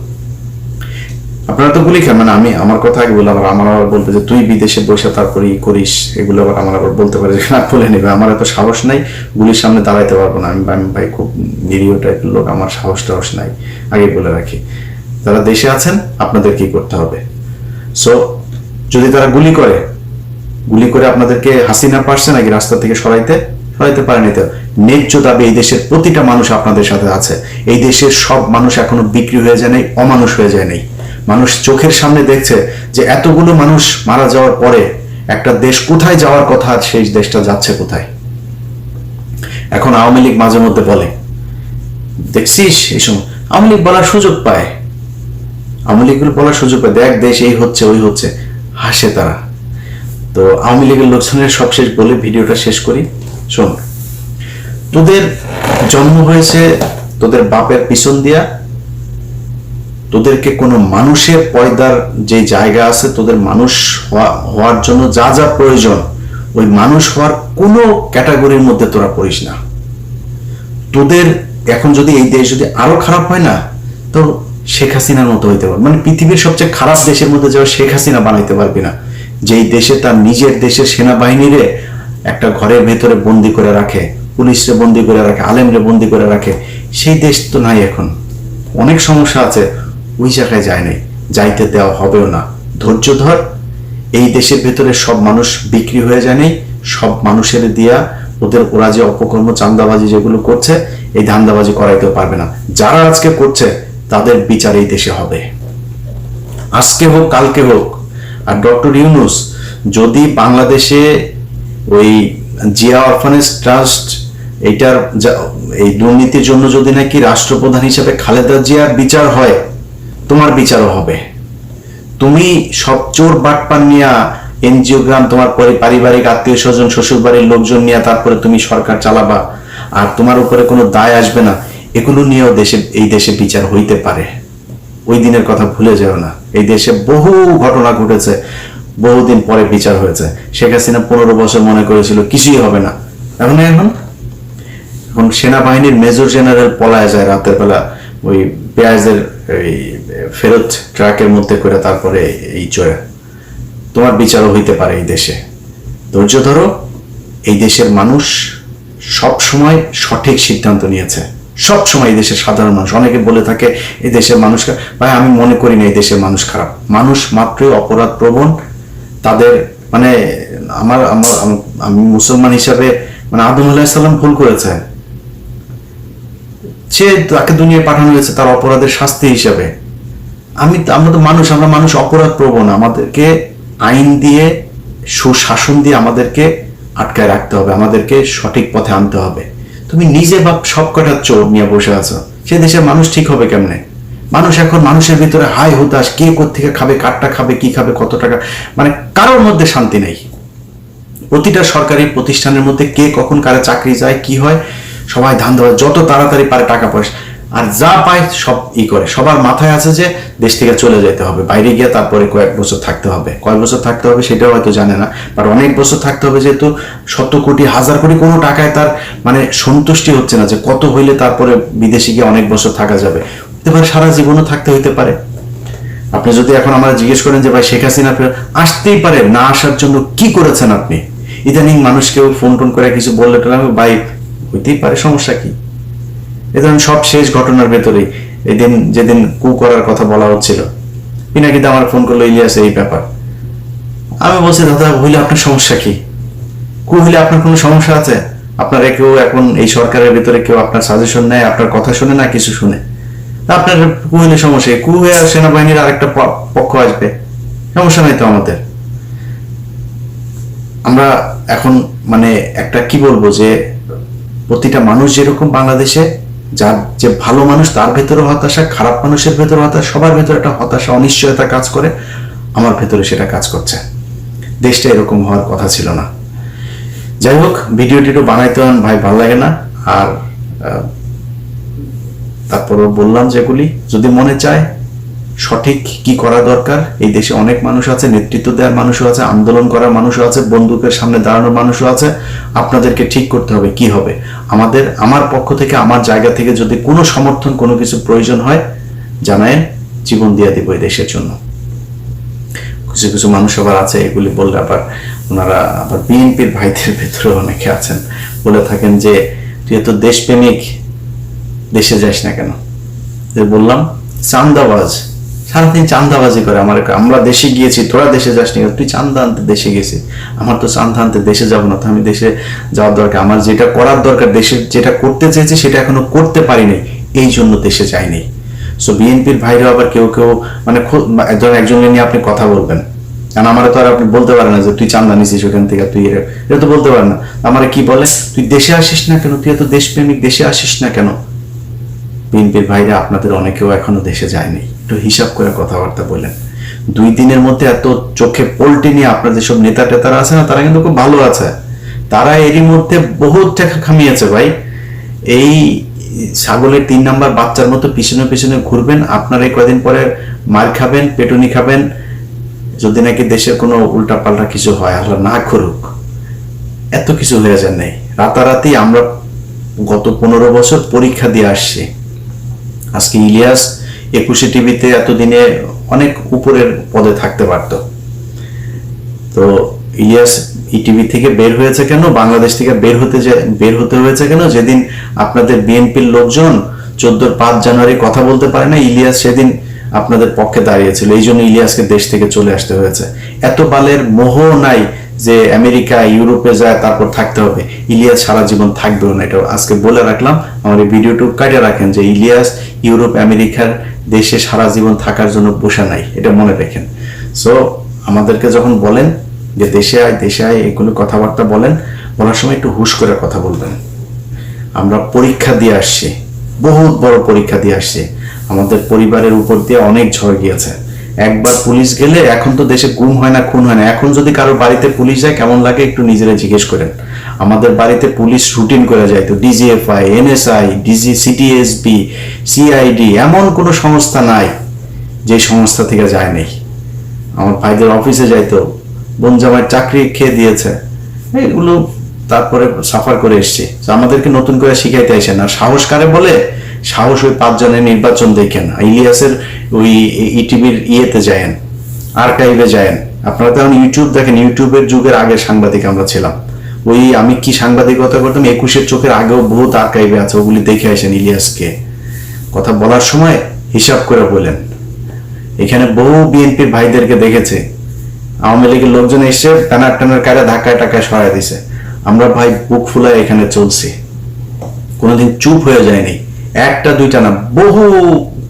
আপনারা তো গুলি খান। মানে আমি আমার কথা আগে বললাম, আমার আবার বলতে যে তুই বিদেশে বসে তারপরে করিস, এগুলো আবার আমার আবার বলতে পারে না, বলে নেবে। আমার এত সাহস নাই, গুলির সামনে দাঁড়াইতে পারবো না আমি ভাই, খুব নিরীহ টাইপের লোক, আমার সাহস নাই, আগে বলে রাখি। যারা দেশে আছেন আপনাদের কি করতে হবে। সো যদি তারা গুলি করে আপনাদেরকে, হাসিনা পারছে নাকি রাস্তা থেকে সরাইতে পারেনি। তো ন্যায্য দাবি এই দেশের প্রতিটা মানুষ আপনাদের সাথে আছে। এই দেশের সব মানুষ এখনো বিক্রি হয়ে যায় নাই, অমানুষ হয়ে যায় নাই। মানুষ চোখের সামনে দেখছে যে এতগুলো মানুষ মারা যাওয়ার পরে একটা দেশ কোথায় যাওয়ার কথা, সেই দেশটা যাচ্ছে কোথায়। এখন আওয়ামী লীগ মাঝে মধ্যে বলে, দেখছিস এই সময় আওয়ামী লীগ বলার সুযোগ পায়, দেখ দেশ এই হচ্ছে ওই হচ্ছে, হাসে তারা। তো আওয়ামী লীগের লোকজনের সবশেষ বলে ভিডিওটা শেষ করি। শোন, তোদের জন্ম হয়েছে তোদের বাপের পিছন দিয়া, তোদেরকে কোনো মানুষের পয়দার যে জায়গা আছে, তোদের মানুষ হওয়ার জন্য যা যা প্রয়োজন, ওই মানুষ হওয়ার কোনো ক্যাটাগরির মধ্যে তোরা পড়িস না। তোদের এখন যদি এই দেশ যদি আরো খারাপ হয় না, তো শেখ হাসিনার মতো হইতে পারবে। মানে পৃথিবীর সবচেয়ে খারাপ দেশের মধ্যে যাওয়া শেখ হাসিনা বানাইতে পারবি না, যেই দেশে তার নিজের দেশের সেনাবাহিনীরে একটা ঘরের ভেতরে বন্দি করে রাখে, পুলিশরে বন্দি করে রাখে, আলেমরে বন্দি করে রাখে। সেই দেশ তো নাই এখন, অনেক সমস্যা আছে, ওই জায়গায় যায় নাই, যাইতে দেওয়া হবেও না। ধৈর্য ধর। এই দেশের ভেতরে সব মানুষ বিক্রি হয়ে যায় নাই, সব মানুষের দিয়া ওরা যে অপকর্ম চাঁদাবাজি যেগুলো করছে, এই ধান্দাবাজি করাইতেও পারবে না। যারা আজকে করছে তাদের বিচার এই দেশে হবে, আজকে হোক কালকে হোক। আর ডক্টর ইউনূস যদি বাংলাদেশে ওই জিয়া অরফানেজ ট্রাস্ট এইটার এই দুর্নীতির জন্য যদি নাকি রাষ্ট্রপ্রধান হিসেবে খালেদা জিয়ার বিচার হয়, তোমার বিচারও হবে। তুমি সব চোর বাটপান নিয়ে এনজিওগ্রাম, তোমার পারিবারিক আত্মীয় স্বজন শ্বশুর বাড়ির লোকজন নিয়ে তারপরে তুমি সরকার চালাবা, আর তোমার উপরে কোনো দায় আসবে না। এগুলো নিয়েও এই দেশে বিচার হইতে পারে, ওই দিনের কথা ভুলে যাও না। এই দেশে বহু ঘটনা ঘটেছে, বহুদিন পরে বিচার হয়েছে। শেখ হাসিনা 15 বছর মনে করেছিল কিছুই হবে না, এখন সেনাবাহিনীর মেজর জেনারেল পলায় যায় রাতের বেলা ওই পেঁয়াজের ফেরত ট্রাকের মধ্যে করে, তারপরে এই চড়ে। তোমার বিচারও হইতে পারে এই দেশে। ধৈর্য ধরো। এই দেশের মানুষ সব সময় সঠিক সিদ্ধান্ত নিয়েছে, সব সময়। এই দেশের সাধারণ মানুষ, অনেকে বলে থাকে এই দেশের মানুষ, ভাই আমি মনে করি না এই দেশের মানুষ খারাপ। মানুষ মাত্রই অপরাধ প্রবণ। তাদের মানে আমি মুসলমান হিসাবে মানে আদম আলাইহিস সালাম ভুল করেছে, তাকে দুনিয়ায় পাঠানো হয়েছে তার অপরাধের শাস্তি হিসাবে। আমরা তো মানুষ, আমরা মানুষ অপরাধ প্রবণ। আমাদেরকে আইন দিয়ে, সুশাসন দিয়ে আমাদেরকে আটকায় রাখতে হবে, আমাদেরকে সঠিক পথে আনতে হবে। তুমি নিজে বাপ সব কটা চোর নিয়ে বসে আছো, সে দেশের মানুষ ঠিক হবে কেমনে? মানুষ এখন মানুষের ভিতরে হাই হুতাশ, কে কোত্থেকে খাবে, কারটা খাবে, কি খাবে, কত টাকা, মানে কারোর মধ্যে শান্তি নেই। প্রতিটা সরকারি প্রতিষ্ঠানের মধ্যে কে কখন কারে চাকরি যায়, কি হয়, সবাই ধান্দাবাজ, যত তাড়াতাড়ি পারে টাকা পয়সা, আর যা পায় সব করে। সবার মাথায় আছে যে দেশ থেকে চলে যেতে হবে, বাইরে গিয়ে তারপরে কয়েক বছর থাকতে হবে। কয়েক বছর থাকতে হবে সেটাও হয়তো জানে না, বাট অনেক বছর থাকতে হবে, যেহেতু শত কোটি হাজার কোটি, কোনো টাকায় তার মানে সন্তুষ্টি হচ্ছে না যে কত হইলে তারপরে বিদেশে গিয়ে অনেক বছর থাকা যাবে। হতে পারে সারা জীবনও থাকতে হইতে পারে। আপনি যদি এখন আমরা জিজ্ঞেস করেন যে ভাই শেখ হাসিনা আসতেই পারে, না আসার জন্য কি করেছেন আপনি? ইদানিং মানুষ কেউ ফোন টোন করে কিছু বললে টলাম, ভাই হইতেই পারে, সমস্যা কি? এ ধরুন সব শেষ ঘটনার ভেতরেই এদিন যেদিন কু করার কথা বলা হচ্ছিল, পিনাকিতে আমার ফোন করলো, ইলিয়াস এই ব্যাপার। আমি বলছি দাদা হইলে আপনার সমস্যা কি? কু হলে আপনার কোনো সমস্যা আছে? আপনারা কেউ এখন এই সরকারের ভিতরে কেউ আপনার সাজেশন নেয়, আপনার কথা শুনে না কিছু শুনে? আপনার কু হলে সমস্যা, কু হয়ে আর সেনাবাহিনীর আরেকটা পক্ষ আসবে, সমস্যা নাই তো আমাদের। আমরা এখন মানে একটা কি বলবো যে প্রতিটা মানুষ যেরকম বাংলাদেশে যার যে ভালো মানুষ তার ভেতরে হতাশা, খারাপ মানুষের ভেতরে হতাশা, সবার ভেতরে একটা হতাশা অনিশ্চয়তা কাজ করে, আমার ভেতরে সেটা কাজ করছে। দেশটা এরকম হওয়ার কথা ছিল না। যাই হোক, ভিডিওটি তো বানাইতে ভাই ভালো লাগে না, আর তারপরও বললাম যেগুলি যদি মনে চায় সঠিক কি করা দরকার, এই দেশে অনেক মানুষ আছে, নেতৃত্ব দেওয়ার মানুষও আছে, আন্দোলন করার মানুষও আছে, বন্দুকের সামনে দাঁড়ানোর মানুষও আছে। আপনাদেরকে ঠিক করতে হবে কি হবে। আমার পক্ষ থেকে, আমার জায়গা থেকে যদি কোনো সমর্থন, কোনো কিছু প্রয়োজন হয় জানায়েন, জীবন দিয়ে দিব এই দেশের জন্য। কিছু কিছু মানুষ আবার আছে, এগুলি বললে আবার ওনারা আবার বিএনপির ভাইদের ভেতরে অনেকে আছেন, বলে থাকেন যে তুই এত দেশপ্রেমিক, দেশে যাস না কেন? বললাম চান্দাবাজ, সারাদিন চান্দাবাজি করে। আমরা দেশে গিয়েছি, তোরা দেশে যাস নি, তুই চান্দা আনতে দেশে গেছি। আমার তো চান্দা আনতে দেশে যাবো না, তো আমি দেশে যাওয়ার দরকার, আমার যেটা করার দরকার, দেশে যেটা করতে চেয়েছি সেটা এখনো করতে পারিনি, এই জন্য দেশে যাইনি। সো বিএনপির ভাইরা আবার কেউ কেউ মানে একজনকে নিয়ে আপনি কথা বলবেন, কারণ আমার তো আর আপনি বলতে পারেন না যে তুই চান্দা নিছিস ওখান থেকে, তুই এটা তো বলতে পারেন না। আমার কি বলে, তুই দেশে আসিস না কেন, তুই এত দেশপ্রেমিক, দেশে আসিস না কেন? বিএনপির ভাইরা আপনাদের অনেকেও এখনো দেশে যায়নি, একটু হিসাব করে কথাবার্তা বলেন। 2 দিনের মধ্যে এত চোখে পল্টি নিয়ে আপনাদের সব নেতা টেতারা আছে না, তারা কিন্তু খুব ভালো আছে, তারা এরই মধ্যে বহুত টাকা খামিয়েছে ভাই। এই ছাগলের 3 নাম্বার বাচ্চার মতো পিছনে পিছনে ঘুরবেন, আপনার এই কয়দিন পরে মার খাবেন, পেটুনি খাবেন, যদি নাকি দেশের কোনো উল্টা পাল্টা কিছু হয়, আল্লাহ না করুক, এত কিছু হয়ে যায় নাই। রাতারাতি আমরা গত 15 বছর পরীক্ষা দিয়ে আসছি। আজকে ইলিয়াস 21 টিভিতে এতদিনে অনেক উপরের পদে থাকতে পারত, তো ইলিয়াস ইটিভি থেকে বের হয়েছে কেন, বাংলাদেশ থেকে বের হতে হয়েছে কেন? যেদিন আপনাদের বিএনপির লোকজন 5 জানুয়ারি কথা বলতে পারে না, ইলিয়াস সেদিন আপনাদের পক্ষে দাঁড়িয়েছিল, এই জন্য ইলিয়াসকে দেশ থেকে চলে আসতে হয়েছে। এত বালের মোহ নাই যে আমেরিকা ইউরোপে যায় তারপর থাকতে হবে। ইলিয়াস সারা জীবন থাকবেও না, এটা আজকে বলে রাখলাম। আমার এই ভিডিওটুকু কাটিয়ে রাখেন যে ইলিয়াস ইউরোপ আমেরিকার দেশে সারা জীবন থাকার জন্য বসে নাই, এটা মনে রাখেন। সো আমাদেরকে যখন বলেন যে দেশে আয় এগুলো কথাবার্তা বলার সময় একটু হুশ করে কথা বলবেন। আমরা পরীক্ষা দিয়ে আসছি, বহুত বড় পরীক্ষা দিয়ে আসছি, আমাদের পরিবারের উপর দিয়ে অনেক ঝড় গিয়েছে। একবার পুলিশ গেলে, এখন তো দেশে গুম হয় না, খুন হয় না, এখন যদি কারো বাড়িতে পুলিশ যায় কেমন লাগে একটু নিজেরা জিজ্ঞেস করেন। আমাদের বাড়িতে পুলিশ রুটিন করে যায়, তো ডিজিএফআই, এনএসআই, সিটিএসবি, সিআইডি, এমন কোনো সংস্থা নাই যে সংস্থা থেকে যায় নেই। আমার ভাইদের অফিসে যাইতো, বোন জামাই চাকরি খেয়ে দিয়েছে, এগুলো তারপরে সাফার করে এসছি। আমাদেরকে নতুন করে শিখাইতে আসে না। সাহস কারে বলে? সাহস ওই 5 জনের নির্বাচন দেখেন, ইলিয়াসের ওই ইটিভির ইয়েতে যায়েন, আর্কাইভে যায়েন। আপনারা তো এখন ইউটিউব দেখেন, ইউটিউবের যুগের আগে সাংবাদিক আমরা ছিলাম। ওই আমি কি সাংবাদিকতা করতাম 21-এর চোখের আগেও বহুত আর্কাইভে আছে, ওগুলি দেখে আসেন। ইলিয়াসকে কথা বলার সময় হিসাব করে বলেন। এখানে বহু বিএনপির ভাইদেরকে দেখেছে, আওয়ামী লীগের লোকজন এসে টানার টানার কারে ধাক্কায় টাকায় সরাই দিছে। আমরা ভাই বুক ফুলায় এখানে চলছি, কোনোদিন চুপ হয়ে যায়নি। 1টা 2টা না, বহু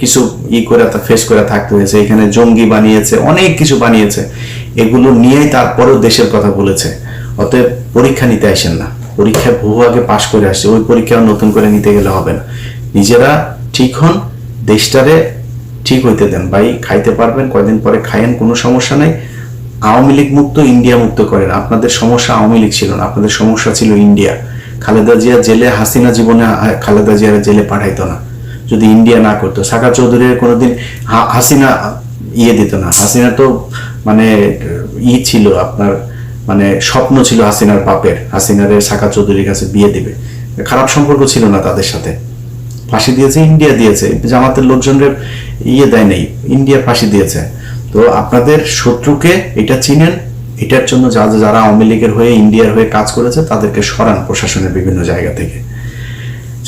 কিছু করে ফেস করে থাকতে হয়েছে। এখানে জঙ্গি বানিয়েছে, অনেক কিছু বানিয়েছে, এগুলো নিয়েই তারপরেও দেশের কথা বলেছে। অতএব পরীক্ষা নিতে আসেন না, পরীক্ষায় বহু আগে পাশ করে আসছে, ওই পরীক্ষা নতুন করে নিতে গেলে হবে না। নিজেরা ঠিক হন, দেশটারে ঠিক হইতে দেন ভাই। খাইতে পারবেন, কয়দিন পরে খায়েন, কোনো সমস্যা নাই। আওয়ামী লীগ মুক্ত ইন্ডিয়া মুক্ত করেন। আপনাদের সমস্যা আওয়ামী লীগ ছিল না, আপনাদের সমস্যা ছিল ইন্ডিয়া। খালেদা জিয়া জেলে, হাসিনা জীবনে খালেদা জিয়ার জেলে পাঠাইতো না যদি ইন্ডিয়া না করতো। সাকা চৌধুরীর কোনোদিন হাসিনা দিত না। হাসিনা তো মানে ছিল আপনার, মানে স্বপ্ন ছিল হাসিনার বাপের, হাসিনারে সাকা চৌধুরীর কাছে বিয়ে দিবে। খারাপ সম্পর্ক ছিল না তাদের সাথে। ফাঁসি দিয়েছে ইন্ডিয়া, দিয়েছে জামাতের লোকজনের দেয় নাই, ইন্ডিয়া ফাঁসি দিয়েছে। তো আপনাদের শত্রুকে এটা চিনেন, এটার জন্য যারা আওয়ামী লীগের হয়ে ইন্ডিয়ার হয়ে কাজ করেছে তাদেরকে সরান প্রশাসনের বিভিন্ন জায়গা থেকে।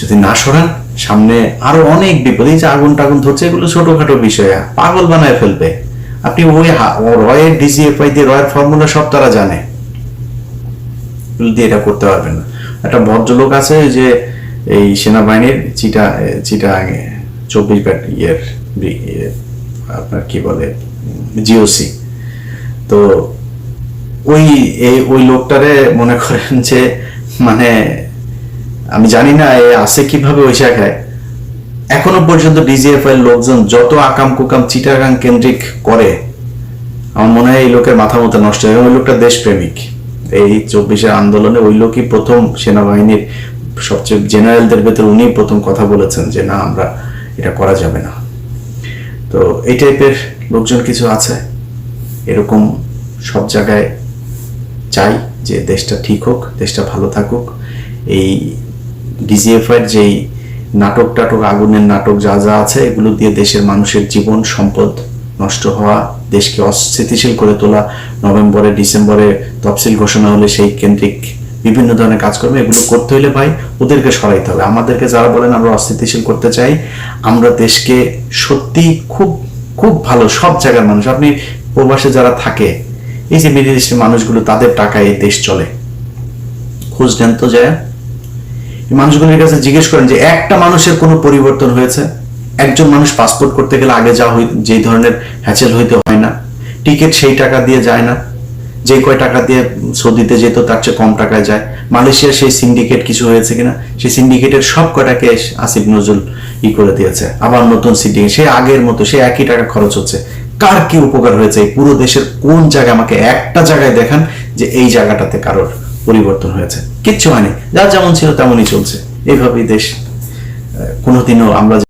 যদি না সরান, সামনে আরো অনেক বিপদ। এই যে আগুন টাগুন ধরছে, এগুলো ছোটখাটো বিষয়, পাগল বানায় ফেলবে। আপনি ওই রয়ের ডিজিএফআই দিয়ে, রয়ের ফর্মুলা সব তারা জানে, এগুলো দিয়ে এটা করতে পারবেন না। একটা ভদ্রলোক আছে যে এই সেনাবাহিনীর চিটাগাঙে 24 আপনার কি বলে জিওসি, তো ওই লোকটারে মনে করেন যে মানে আমি জানি না এ আছে কিভাবে ওই শাখায়, এখনো পর্যন্ত ডিজিএফআই এর লোকজন যত আকাম কুকাম চিটাগাং কেন্দ্রিক করে, আমার মনে হয় এই লোকের মাথা মতো নষ্ট হয়। ওই লোকটা দেশপ্রেমিক। এই 24 আন্দোলনে ওই লোকই প্রথম সেনাবাহিনীর সবচেয়ে জেনারেলদের ভেতর উনি প্রথম কথা বলেছেন যে না, আমরা এটা করা যাবে না। তো এই টাইপের লোকজন কিছু আছে, এরকম সব জায়গায় চাই যে দেশটা ঠিক হোক, দেশটা ভালো থাকুক। এই ডিজিএফআই যেই নাটক আগুনের নাটক যা যা আছে, এগুলো দিয়ে দেশের মানুষের জীবন সম্পদ নষ্ট হওয়া, দেশকে অস্থিতিশীল করে তোলা, নভেম্বরে ডিসেম্বরে তফসিল ঘোষণা হলে সেই কেন্দ্রিক বিভিন্ন ধরনের কাজকর্ম, এগুলো করতে হলে ভাই ওদেরকে সরাইতে হবে। আমাদেরকে যারা বলেন আমরা অস্থিতিশীল করতে চাই, আমরা দেশকে সত্যি খুব খুব ভালো সব জায়গার মানুষ, আপনি প্রবাসে যারা থাকে, এই যে মিডল ইস্টের মানুষগুলো, তাদের টাকায় এই দেশ চলে, খোঁজ নেন তো যায় মানুষগুলোর কাছে জিজ্ঞেস করেন যে একটা মানুষের কোনো পরিবর্তন হয়েছে? একজন মানুষ পাসপোর্ট করতে গেলে আগে যে ধরনের হ্যাচেল হইতে হয় না, টিকিট সেই টাকা দিয়ে যায় না, যে কয় টাকা দিয়ে সৌদিতে যেত তার চেয়ে কম টাকায় যায়। মালয়েশিয়ার সেই সিন্ডিকেট কিছু হয়েছে কিনা, সেই সিন্ডিকেটের সব কটাকে আসিফ নজরুল করে দিয়েছে, আবার নতুন সিন্ডিকেট, সে আগের মতো সে একই টাকা খরচ হচ্ছে। কার কি উপকার হয়েছে? এই পুরো দেশের কোন জায়গায় আমাকে একটা জায়গায় দেখান যে এই জায়গাটাতে কারোর পরিবর্তন হয়েছে? কিচ্ছু হয়নি, যা যেমন ছিল তেমনই চলছে। এইভাবেই দেশ কোনোদিনও আমরা